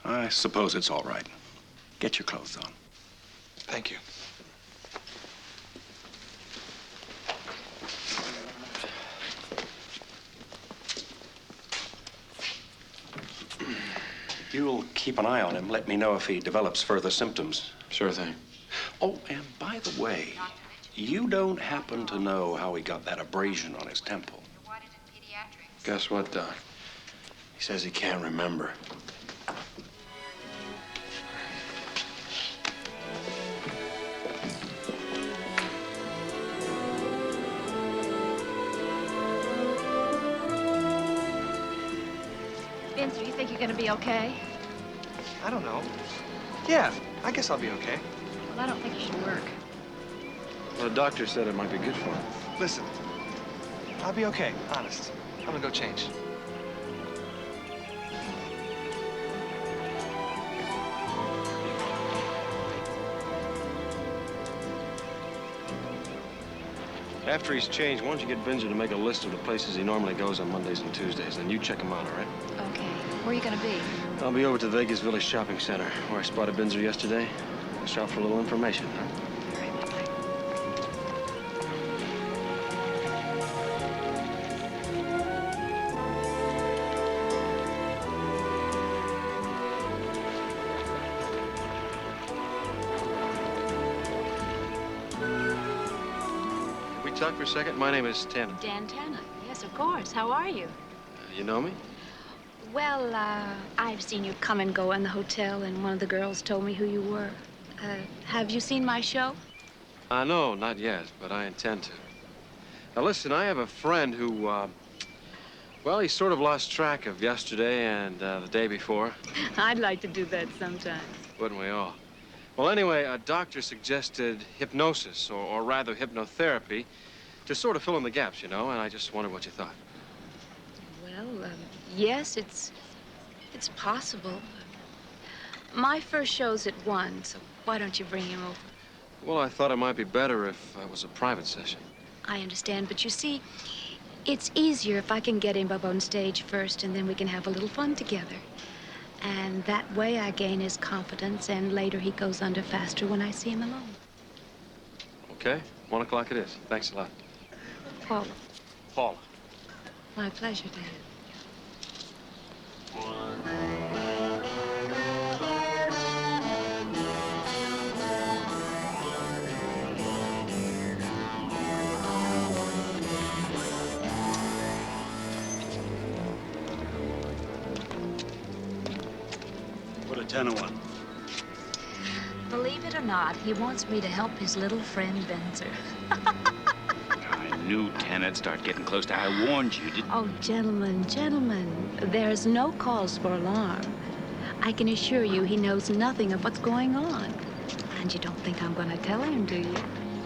I suppose it's all right. Get your clothes on. Thank you. You'll keep an eye on him. Let me know if he develops further symptoms. Sure thing. Oh, and by the way, you don't happen to know how he got that abrasion on his temple? Guess what, Doc? He says he can't remember. Benzer, you think you're gonna be okay? I don't know. Yeah, I guess I'll be okay. Well, I don't think you should work. Well, the doctor said it might be good for him. Listen, I'll be okay, honest. I'm gonna go change. After he's changed, why don't you get Binzer to make a list of the places he normally goes on Mondays and Tuesdays, and you check him out, all right? Okay. Where are you gonna be? I'll be over to the Vegas Village Shopping Center, where I spotted Binzer yesterday. I'll shop for a little information, huh? Talk for a second. My name is Tanna. Tanna. Yes, of course. How are you? You know me? Well, I've seen you come and go in the hotel, and one of the girls told me who you were. Have you seen my show? No, not yet, but I intend to. Now, listen, I have a friend who, well, he sort of lost track of yesterday and the day before. I'd like to do that sometime. Wouldn't we all? Well, anyway, a doctor suggested hypnosis, or rather hypnotherapy, to sort of fill in the gaps, you know, and I just wondered what you thought. Well, yes, it's possible. My first show's at 1, so why don't you bring him over? Well, I thought it might be better if it was a private session. I understand, but you see, it's easier if I can get him up on stage first, and then we can have a little fun together. And that way I gain his confidence, and later he goes under faster when I see him alone. Okay, 1 o'clock it is. Thanks a lot. Paula. Paula. My pleasure, Dan. What did Tanna want? Believe it or not, he wants me to help his little friend Binzer. I knew Tanna'd start getting close to. I warned you, didn't Oh, gentlemen, there's no cause for alarm. I can assure you he knows nothing of what's going on. And you don't think I'm going to tell him, do you?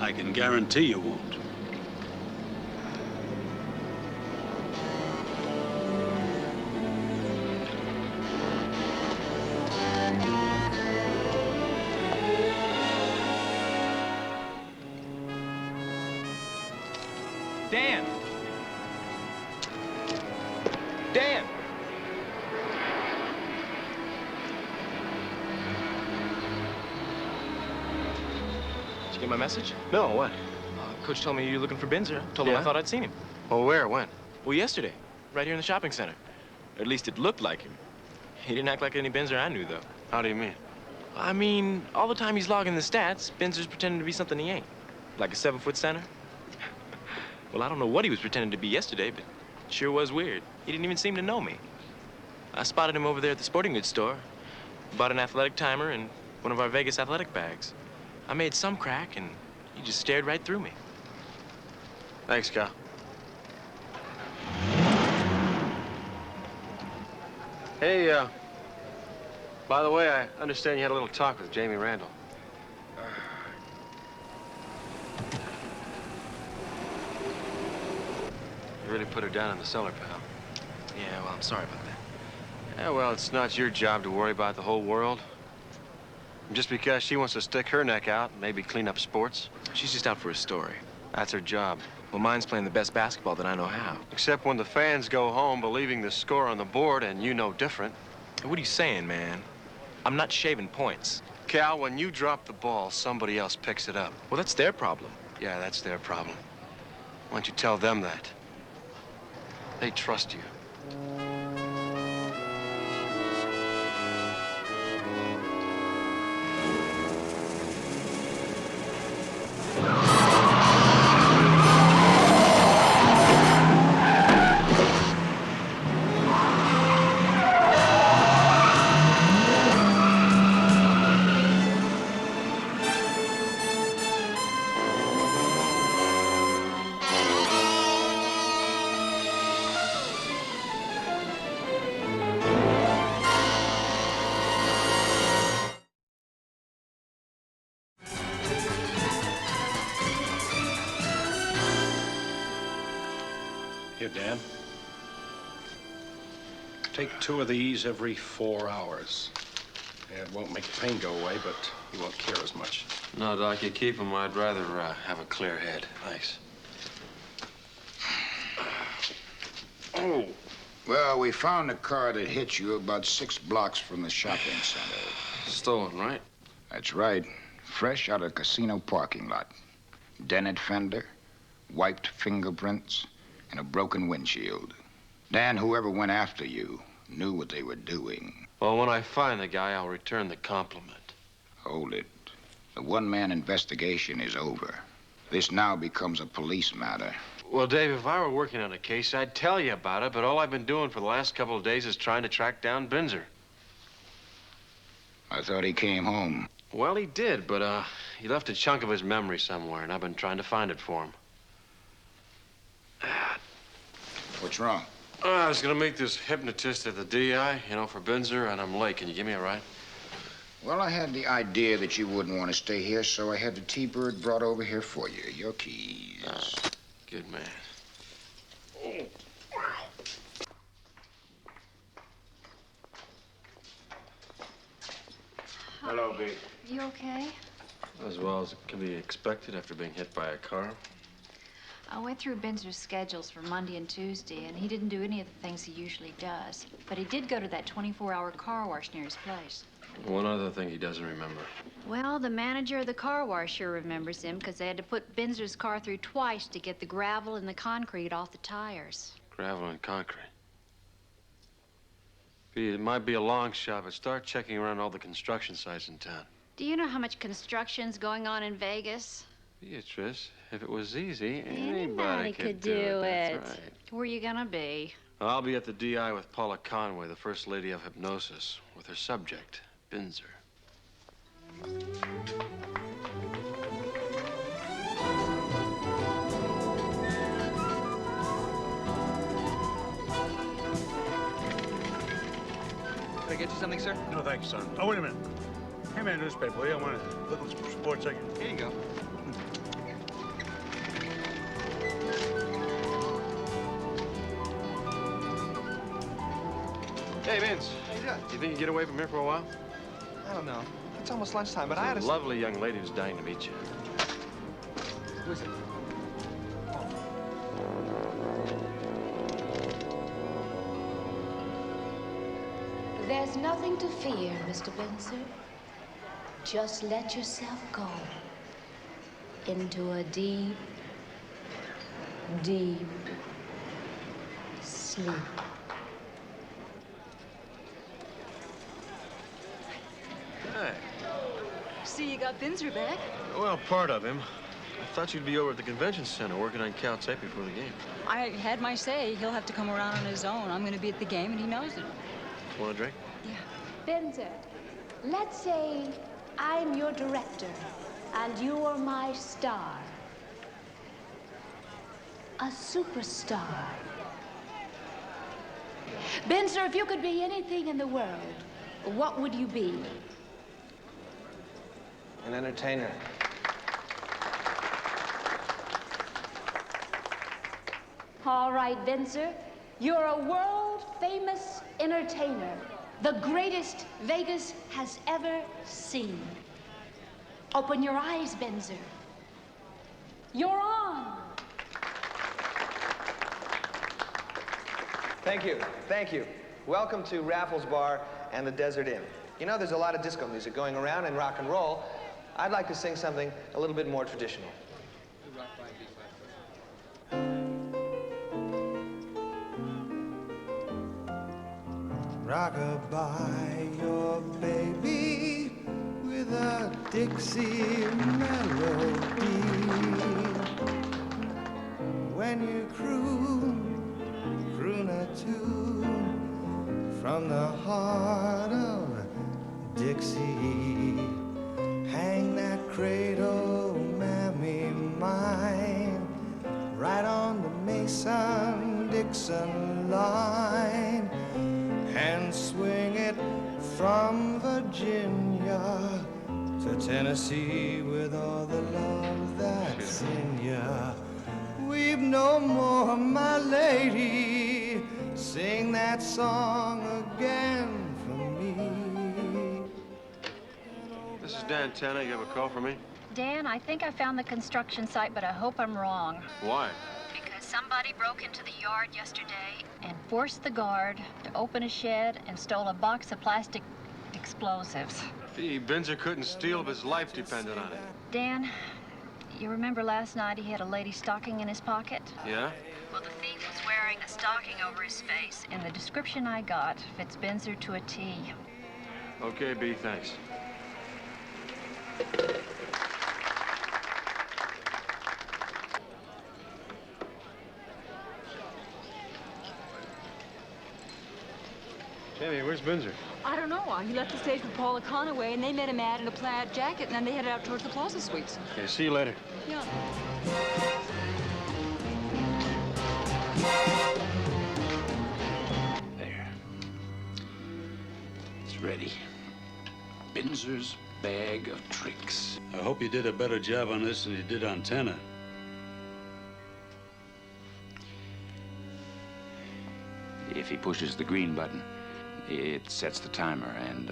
I can guarantee you won't. Dan! Dan! Did you get my message? No, what? Coach told me you were looking for Binzer. Told him I thought I'd seen him. Oh, where? When? Well, yesterday. Right here in the shopping center. Or at least it looked like him. He didn't act like any Binzer I knew, though. How do you mean? I mean, all the time he's logging the stats, Binzer's pretending to be something he ain't. Like a 7-foot center. Well, I don't know what he was pretending to be yesterday, but it sure was weird. He didn't even seem to know me. I spotted him over there at the sporting goods store. Bought an athletic timer and one of our Vegas athletic bags. I made some crack, and he just stared right through me. Thanks, Cal. Hey, by the way, I understand you had a little talk with Jamie Randall. You really put her down in the cellar, pal. Yeah, well, I'm sorry about that. Yeah, well, it's not your job to worry about the whole world. And just because she wants to stick her neck out and maybe clean up sports. She's just out for a story. That's her job. Well, mine's playing the best basketball that I know how. Except when the fans go home believing the score on the board and you know different. What are you saying, man? I'm not shaving points. Cal, when you drop the ball, somebody else picks it up. Well, that's their problem. Yeah, that's their problem. Why don't you tell them that? They trust you. Here, Dan. Take 2 of these every 4 hours. It won't make the pain go away, but you won't care as much. No, Doc, you keep them. I'd rather have a clear head. Thanks. Oh. Well, we found the car that hit you about 6 blocks from the shopping center. Stolen, right? That's right. Fresh out of the casino parking lot. Dented fender, wiped fingerprints, and a broken windshield. Dan, whoever went after you knew what they were doing. Well, when I find the guy, I'll return the compliment. Hold it. The one-man investigation is over. This now becomes a police matter. Well, Dave, if I were working on a case, I'd tell you about it, but all I've been doing for the last couple of days is trying to track down Binzer. I thought he came home. Well, he did, but, he left a chunk of his memory somewhere, and I've been trying to find it for him. What's wrong? I was gonna meet this hypnotist at the DI, you know, for Binzer, and I'm late. Can you give me a ride? Well, I had the idea that you wouldn't want to stay here, so I had the T-Bird brought over here for you. Your keys. Good man. Hello, B. You okay? As well as it can be expected after being hit by a car. I went through Benzer's schedules for Monday and Tuesday, and he didn't do any of the things he usually does. But he did go to that 24-hour car wash near his place. One other thing he doesn't remember. Well, the manager of the car wash sure remembers him, because they had to put Benzer's car through twice to get the gravel and the concrete off the tires. Gravel and concrete. B, it might be a long shot, but start checking around all the construction sites in town. Do you know how much construction's going on in Vegas? Beatrice, if it was easy, anybody could do it. That's right. Where are you gonna be? I'll be at the DI with Paula Conway, the first lady of hypnosis, with her subject, Binzer. Can I get you something, sir? No, thanks, son. Oh, wait a minute. Hand me a newspaper, will you? I want to look at the sports section. Here you go. Hey, Vince. How you doing? Do you think you can get away from here for a while? I don't know. It's almost lunchtime, but I had There's a lovely young lady who's dying to meet you. Who is it? There's nothing to fear, Mr. Binzer. Just let yourself go into a deep, deep sleep. Hey. See, you got Binzer back. Well, part of him. I thought you'd be over at the convention center working on Cal tape before the game. I had my say. He'll have to come around on his own. I'm going to be at the game, and he knows it. Want a drink? Binzer, let's say I'm your director and you're my star. A superstar. Binzer, if you could be anything in the world, what would you be? An entertainer. All right, Binzer, you're a world-famous entertainer. The greatest Vegas has ever seen. Open your eyes, Binzer. You're on. Thank you. Thank you. Welcome to Raffles Bar and the Desert Inn. You know, there's a lot of disco music going around and rock and roll. I'd like to sing something a little bit more traditional. Rock-a-bye your baby with a Dixie melody. When you croon a tune from the heart of Dixie. Hang that cradle, mammy mine, right on the Mason-Dixon line. And swing it from Virginia to Tennessee with all the love that's in ya. Weep no more, my lady. Sing that song again for me. This is Dan Tanna. You have a call for me? Dan, I think I found the construction site, but I hope I'm wrong. Why? Because Somebody broke into the yard yesterday and forced the guard to open a shed and stole a box of plastic explosives. Gee, Binzer couldn't steal if his life depended on it. Dan, you remember last night he had a lady's stocking in his pocket? Yeah? Well, the thief was wearing a stocking over his face, and the description I got fits Binzer to a T. Okay, B, thanks. Jamie, where's Binzer? I don't know. He left the stage with Paula Conaway, and they met him out in a plaid jacket, and then they headed out towards the Plaza Suites. Okay, see you later. Yeah. There. It's ready. Binzer's bag of tricks. I hope you did a better job on this than you did on Tanna. If he pushes the green button, it sets the timer, and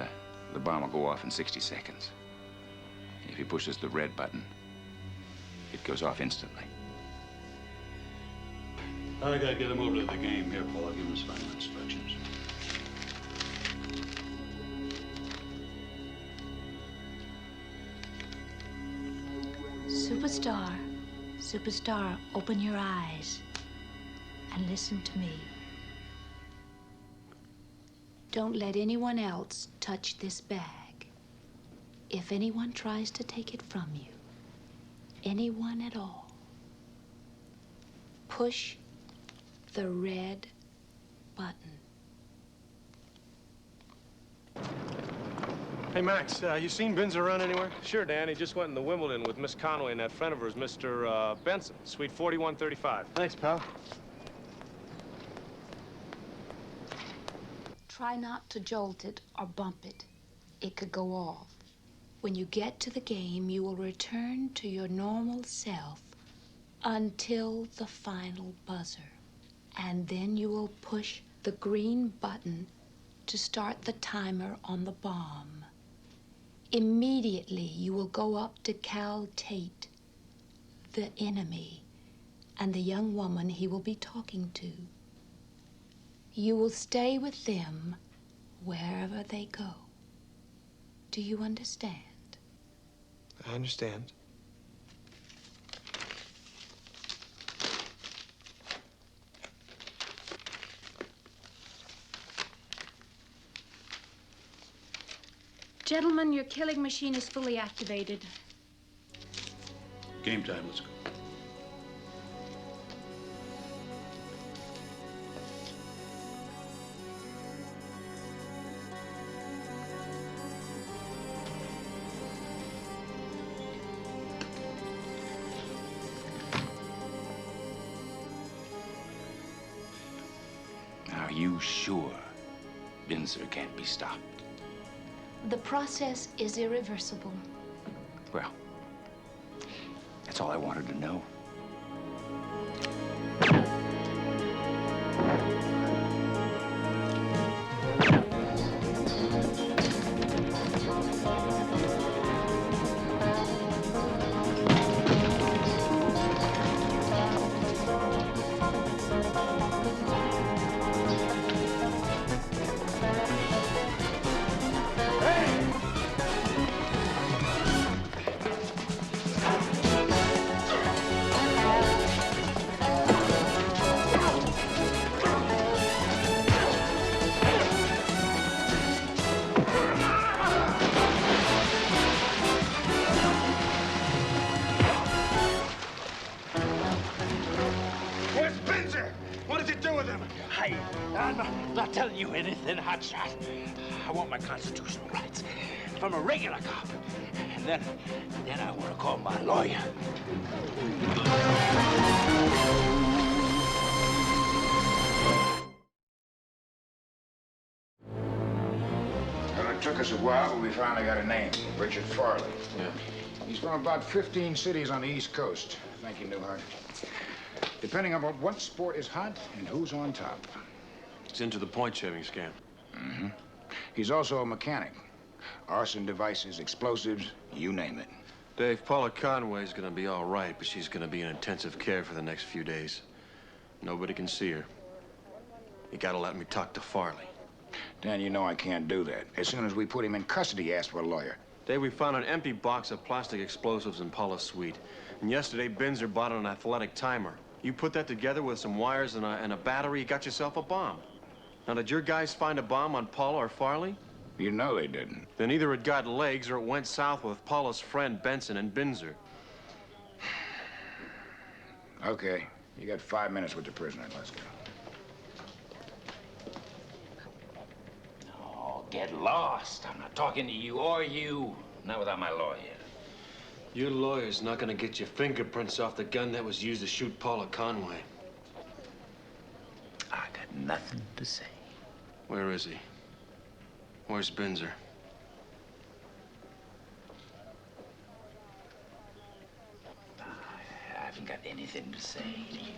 the bomb will go off in 60 seconds. If he pushes the red button, it goes off instantly. I gotta get him over to the game. Here, Paul, I'll give him his final instructions. Superstar, superstar, open your eyes and listen to me. Don't let anyone else touch this bag. If anyone tries to take it from you, anyone at all, push the red button. Hey, Max, you seen Binzer around anywhere? Sure, Dan. He just went into Wimbledon with Miss Conway and that friend of hers, Mr. Benson, Suite 4135. Thanks, pal. Try not to jolt it or bump it. It could go off. When you get to the game, you will return to your normal self until the final buzzer. And then you will push the green button to start the timer on the bomb. Immediately, you will go up to Cal Tate, the enemy, and the young woman he will be talking to. You will stay with them wherever they go. Do you understand? I understand. Gentlemen, your killing machine is fully activated. Game time, let's go. Are you sure Binzer can't be stopped? The process is irreversible. Well, that's all I wanted to know. I'm not telling you anything, hotshot. I want my constitutional rights from a regular cop. And then I want to call my lawyer. Well, it took us a while, but we finally got a name. Richard Farley. Yeah. He's from about 15 cities on the East Coast. Thank you, Newhart. Depending on what sport is hot and who's on top. It's into the point-shaving scam. Mm-hmm. He's also a mechanic. Arson devices, explosives, you name it. Dave, Paula Conway's gonna be all right, but she's gonna be in intensive care for the next few days. Nobody can see her. You gotta let me talk to Farley. Dan, you know I can't do that. As soon as we put him in custody, ask for a lawyer. Today we found an empty box of plastic explosives in Paula's suite. And yesterday, Binzer bought an athletic timer. You put that together with some wires and a battery, you got yourself a bomb. Now, did your guys find a bomb on Paula or Farley? You know they didn't. Then either it got legs or it went south with Paula's friend Benson and Binzer. Okay, you got 5 minutes with the prisoner. Let's go. Oh, get lost. I'm not talking to you or you. Not without my lawyer. Your lawyer's not gonna get your fingerprints off the gun that was used to shoot Paula Conway. I got nothing to say. Where is he? Where's Binzer? I haven't got anything to say to you.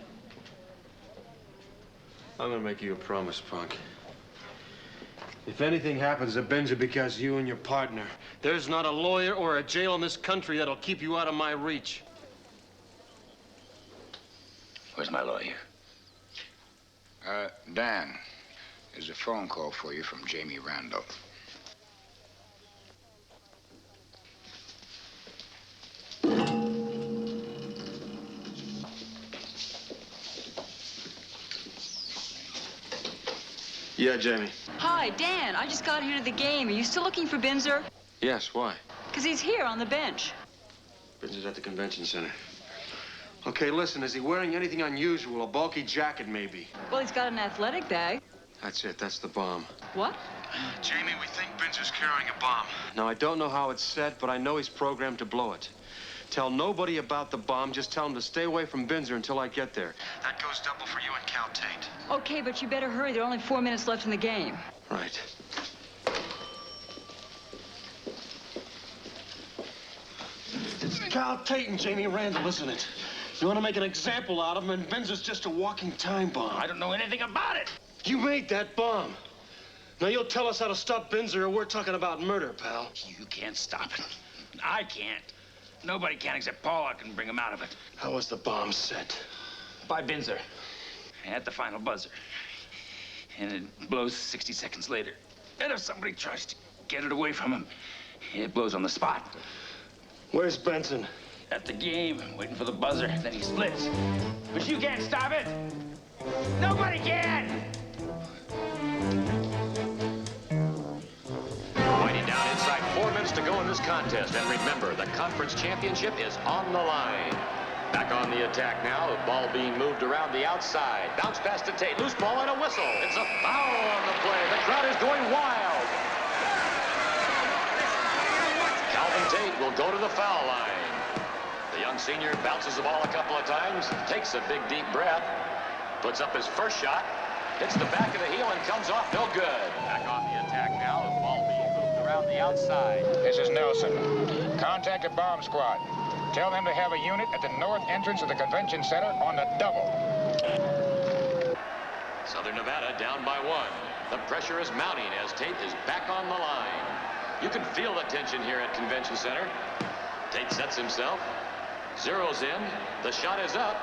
I'm gonna make you a promise, punk. If anything happens to Binzer because you and your partner, there's not a lawyer or a jail in this country that'll keep you out of my reach. Where's my lawyer? Dan, there's a phone call for you from Jamie Randall. Yeah, Jamie. Hi, Dan. I just got here to the game. Are you still looking for Binzer? Yes, why? Because he's here on the bench. Binzer's at the convention center. Okay, listen, is he wearing anything unusual? A bulky jacket, maybe? Well, he's got an athletic bag. That's it, that's the bomb. What? Jamie, we think Binzer's carrying a bomb. Now, I don't know how it's set, but I know he's programmed to blow it. Tell nobody about the bomb. Just tell him to stay away from Binzer until I get there. That goes double for you and Cal Tate. Okay, but you better hurry. There are only 4 minutes left in the game. Right. It's Cal Tate and Jamie Randall, isn't it? You want to make an example out of him, and Binzer's just a walking time bomb. I don't know anything about it. You made that bomb. Now you'll tell us how to stop Binzer, or we're talking about murder, pal. You can't stop it. I can't. Nobody can except Paula can bring him out of it. How was the bomb set? By Binzer. At the final buzzer. And it blows 60 seconds later. And if somebody tries to get it away from him, it blows on the spot. Where's Benson? At the game, waiting for the buzzer. Then he splits. But you can't stop it. Nobody can! Winding down inside 4 minutes to go in this contest. And remember, the conference championship is on the line. Back on the attack now, the ball being moved around the outside. Bounce pass to Tate, loose ball and a whistle. It's a foul on the play. The crowd is going wild. Calvin Tate will go to the foul line. The young senior bounces the ball a couple of times, takes a big deep breath, puts up his first shot, hits the back of the heel and comes off no good. Back on the attack now, the ball being moved around the outside. This is Nelson. Contact the bomb squad. Tell them to have a unit at the north entrance of the convention center on the double. Southern Nevada down by 1. The pressure is mounting as Tate is back on the line. You can feel the tension here at Convention Center. Tate sets himself, zeroes in, the shot is up,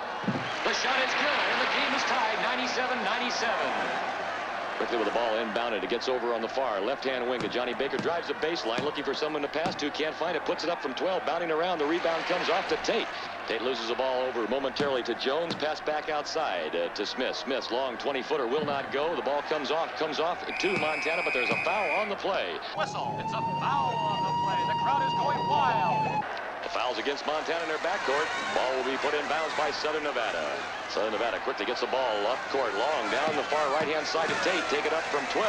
the shot is good, and the game is tied 97-97. Quickly with the ball inbounded, it gets over on the far left-hand wing to Johnny Baker, drives the baseline, looking for someone to pass to, can't find it, puts it up from 12, bounding around, the rebound comes off to Tate. Tate loses the ball over momentarily to Jones, pass back outside to Smith. Smith's long 20-footer will not go, the ball comes off to Montana, but there's a foul on the play. Whistle, it's a foul on the play, the crowd is going wild. The foul's against Montana in their backcourt. Ball will be put in bounds by Southern Nevada. Southern Nevada quickly gets the ball up court, long down the far right-hand side to Tate. Take it up from 12.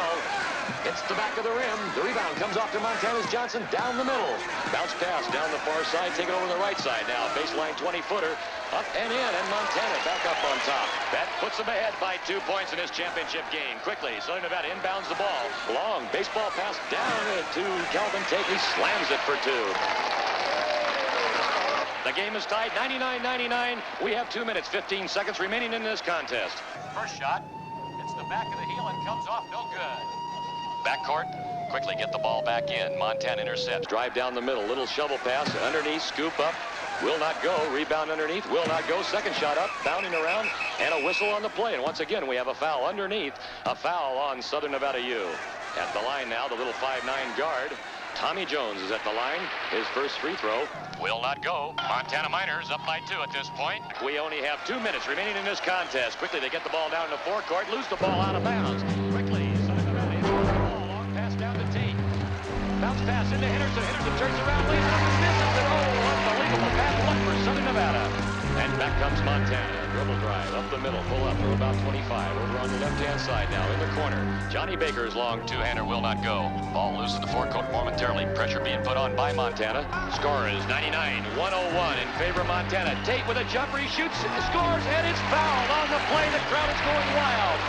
Hits the back of the rim. The rebound comes off to Montana's Johnson down the middle. Bounce pass down the far side. Take it over the right side now. Baseline 20-footer. Up and in, and Montana back up on top. That puts them ahead by 2 points in this championship game. Quickly, Southern Nevada inbounds the ball. Long baseball pass down to Calvin Tate. He slams it for 2. The game is tied 99-99. We have 2 minutes, 15 seconds remaining in this contest. First shot, hits the back of the heel and comes off no good. Backcourt, quickly get the ball back in. Montana intercepts, drive down the middle, little shovel pass, underneath, scoop up. Will not go. Rebound underneath. Will not go. Second shot up. Bounding around. And a whistle on the play. And once again, we have a foul underneath. A foul on Southern Nevada U. At the line now, the little 5'9" guard. Tommy Jones is at the line. His first free throw will not go. Montana Miners up by 2 at this point. We only have 2 minutes remaining in this contest. Quickly, they get the ball down in the forecourt. Lose the ball out of bounds. Quickly, Southern Nevada has the ball. Long pass down to Tate. Bounce pass into Henderson. Henderson turns around, lays it up and misses it. Oh, unbelievable. Bad luck for Southern Nevada. And back comes Montana. Dribble drive up the middle. Pull up for about 25. Over on the left-hand side now in the corner. Johnny Baker's long two-hander will not go. Ball loose in the forecourt momentarily. Pressure being put on by Montana. Score is 99-101 in favor of Montana. Tate with a jumper. He shoots, scores, and it's fouled on the play. The crowd is going wild.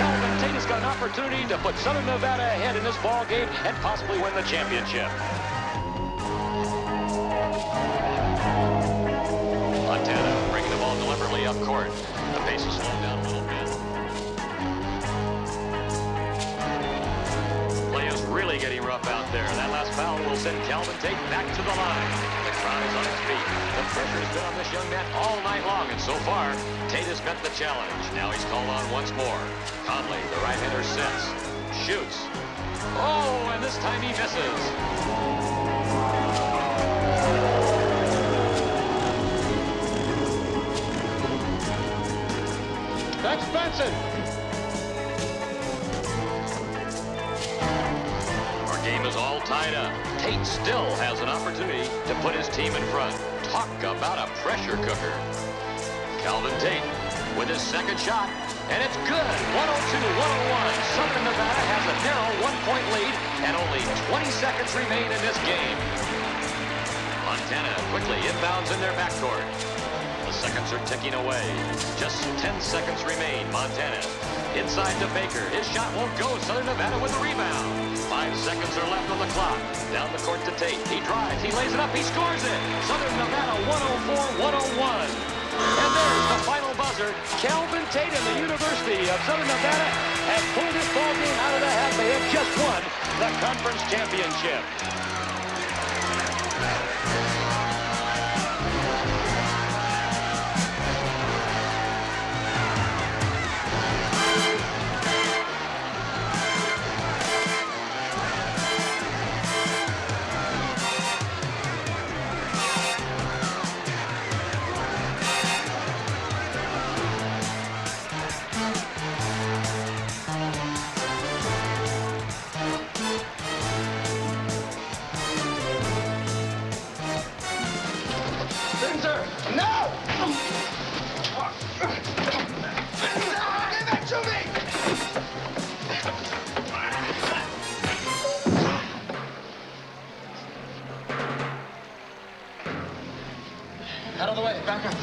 Calvin Tate has got an opportunity to put Southern Nevada ahead in this ball game and possibly win the championship. Montana bringing the ball deliberately up court. The pace is slowed down a little bit. Play is really getting rough out there. That last foul will send Calvin Tate back to the line. The crowd is on its feet. The pressure has been on this young man all night long, and so far, Tate has met the challenge. Now he's called on once more. Conley, the right-hander, sets, shoots. Oh, and this time he misses. That's Benson. Our game is all tied up. Tate still has an opportunity to put his team in front. Talk about a pressure cooker. Calvin Tate with his second shot, and it's good. 102-101. Southern Nevada has a narrow 1-point lead, and only 20 seconds remain in this game. Montana quickly inbounds in their backcourt. The seconds are ticking away. Just 10 seconds remain. Montana inside to Baker. His shot won't go. Southern Nevada with the rebound. 5 seconds are left on the clock. Down the court to Tate. He drives. He lays it up. He scores it. Southern Nevada 104-101. And there's the final buzzer. Calvin Tate and the University of Southern Nevada have pulled this ball game out of the hat. They have just won the conference championship. Out of the way, back up.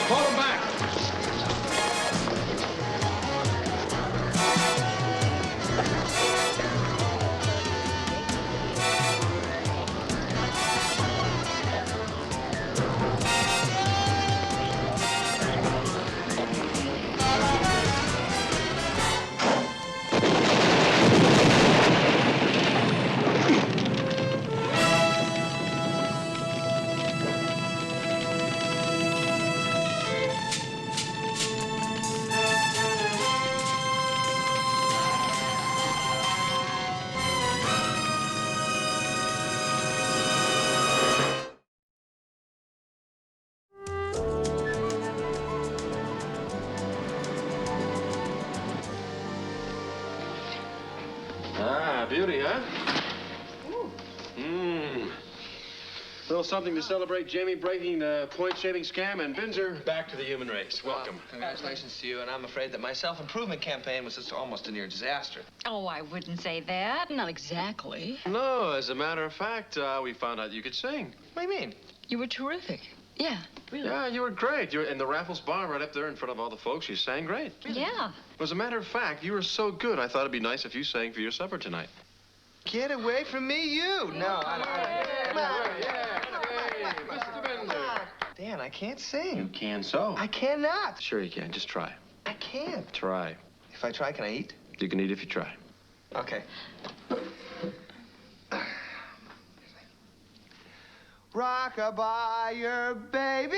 Pull him back. Beauty, huh? Little something to celebrate Jamie breaking the point-shaving scam and Binzer back to the human race. Welcome. Well, congratulations to you, and I'm afraid that my self-improvement campaign was just almost a near disaster. Oh, I wouldn't say that. Not exactly. No, as a matter of fact, we found out you could sing. What do you mean? You were terrific. Yeah, really. Yeah, you were great. You were in the Raffles bar right up there in front of all the folks. You sang great. Yeah. As a matter of fact, you were so good, I thought it'd be nice if you sang for your supper tonight. Get away from me, you! No, I don't. Mr. Binzer. Dan, I can't sing. You can so. I cannot. Sure you can. Just try. I can't. Try. If I try, can I eat? You can eat if you try. Okay. Rock-a-bye your baby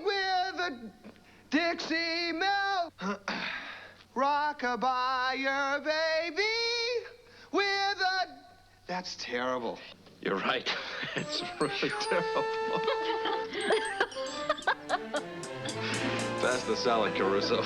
with a Dixie mill. Rock-a-bye your baby with a... That's terrible. You're right. It's really terrible. Pass the salad, Caruso.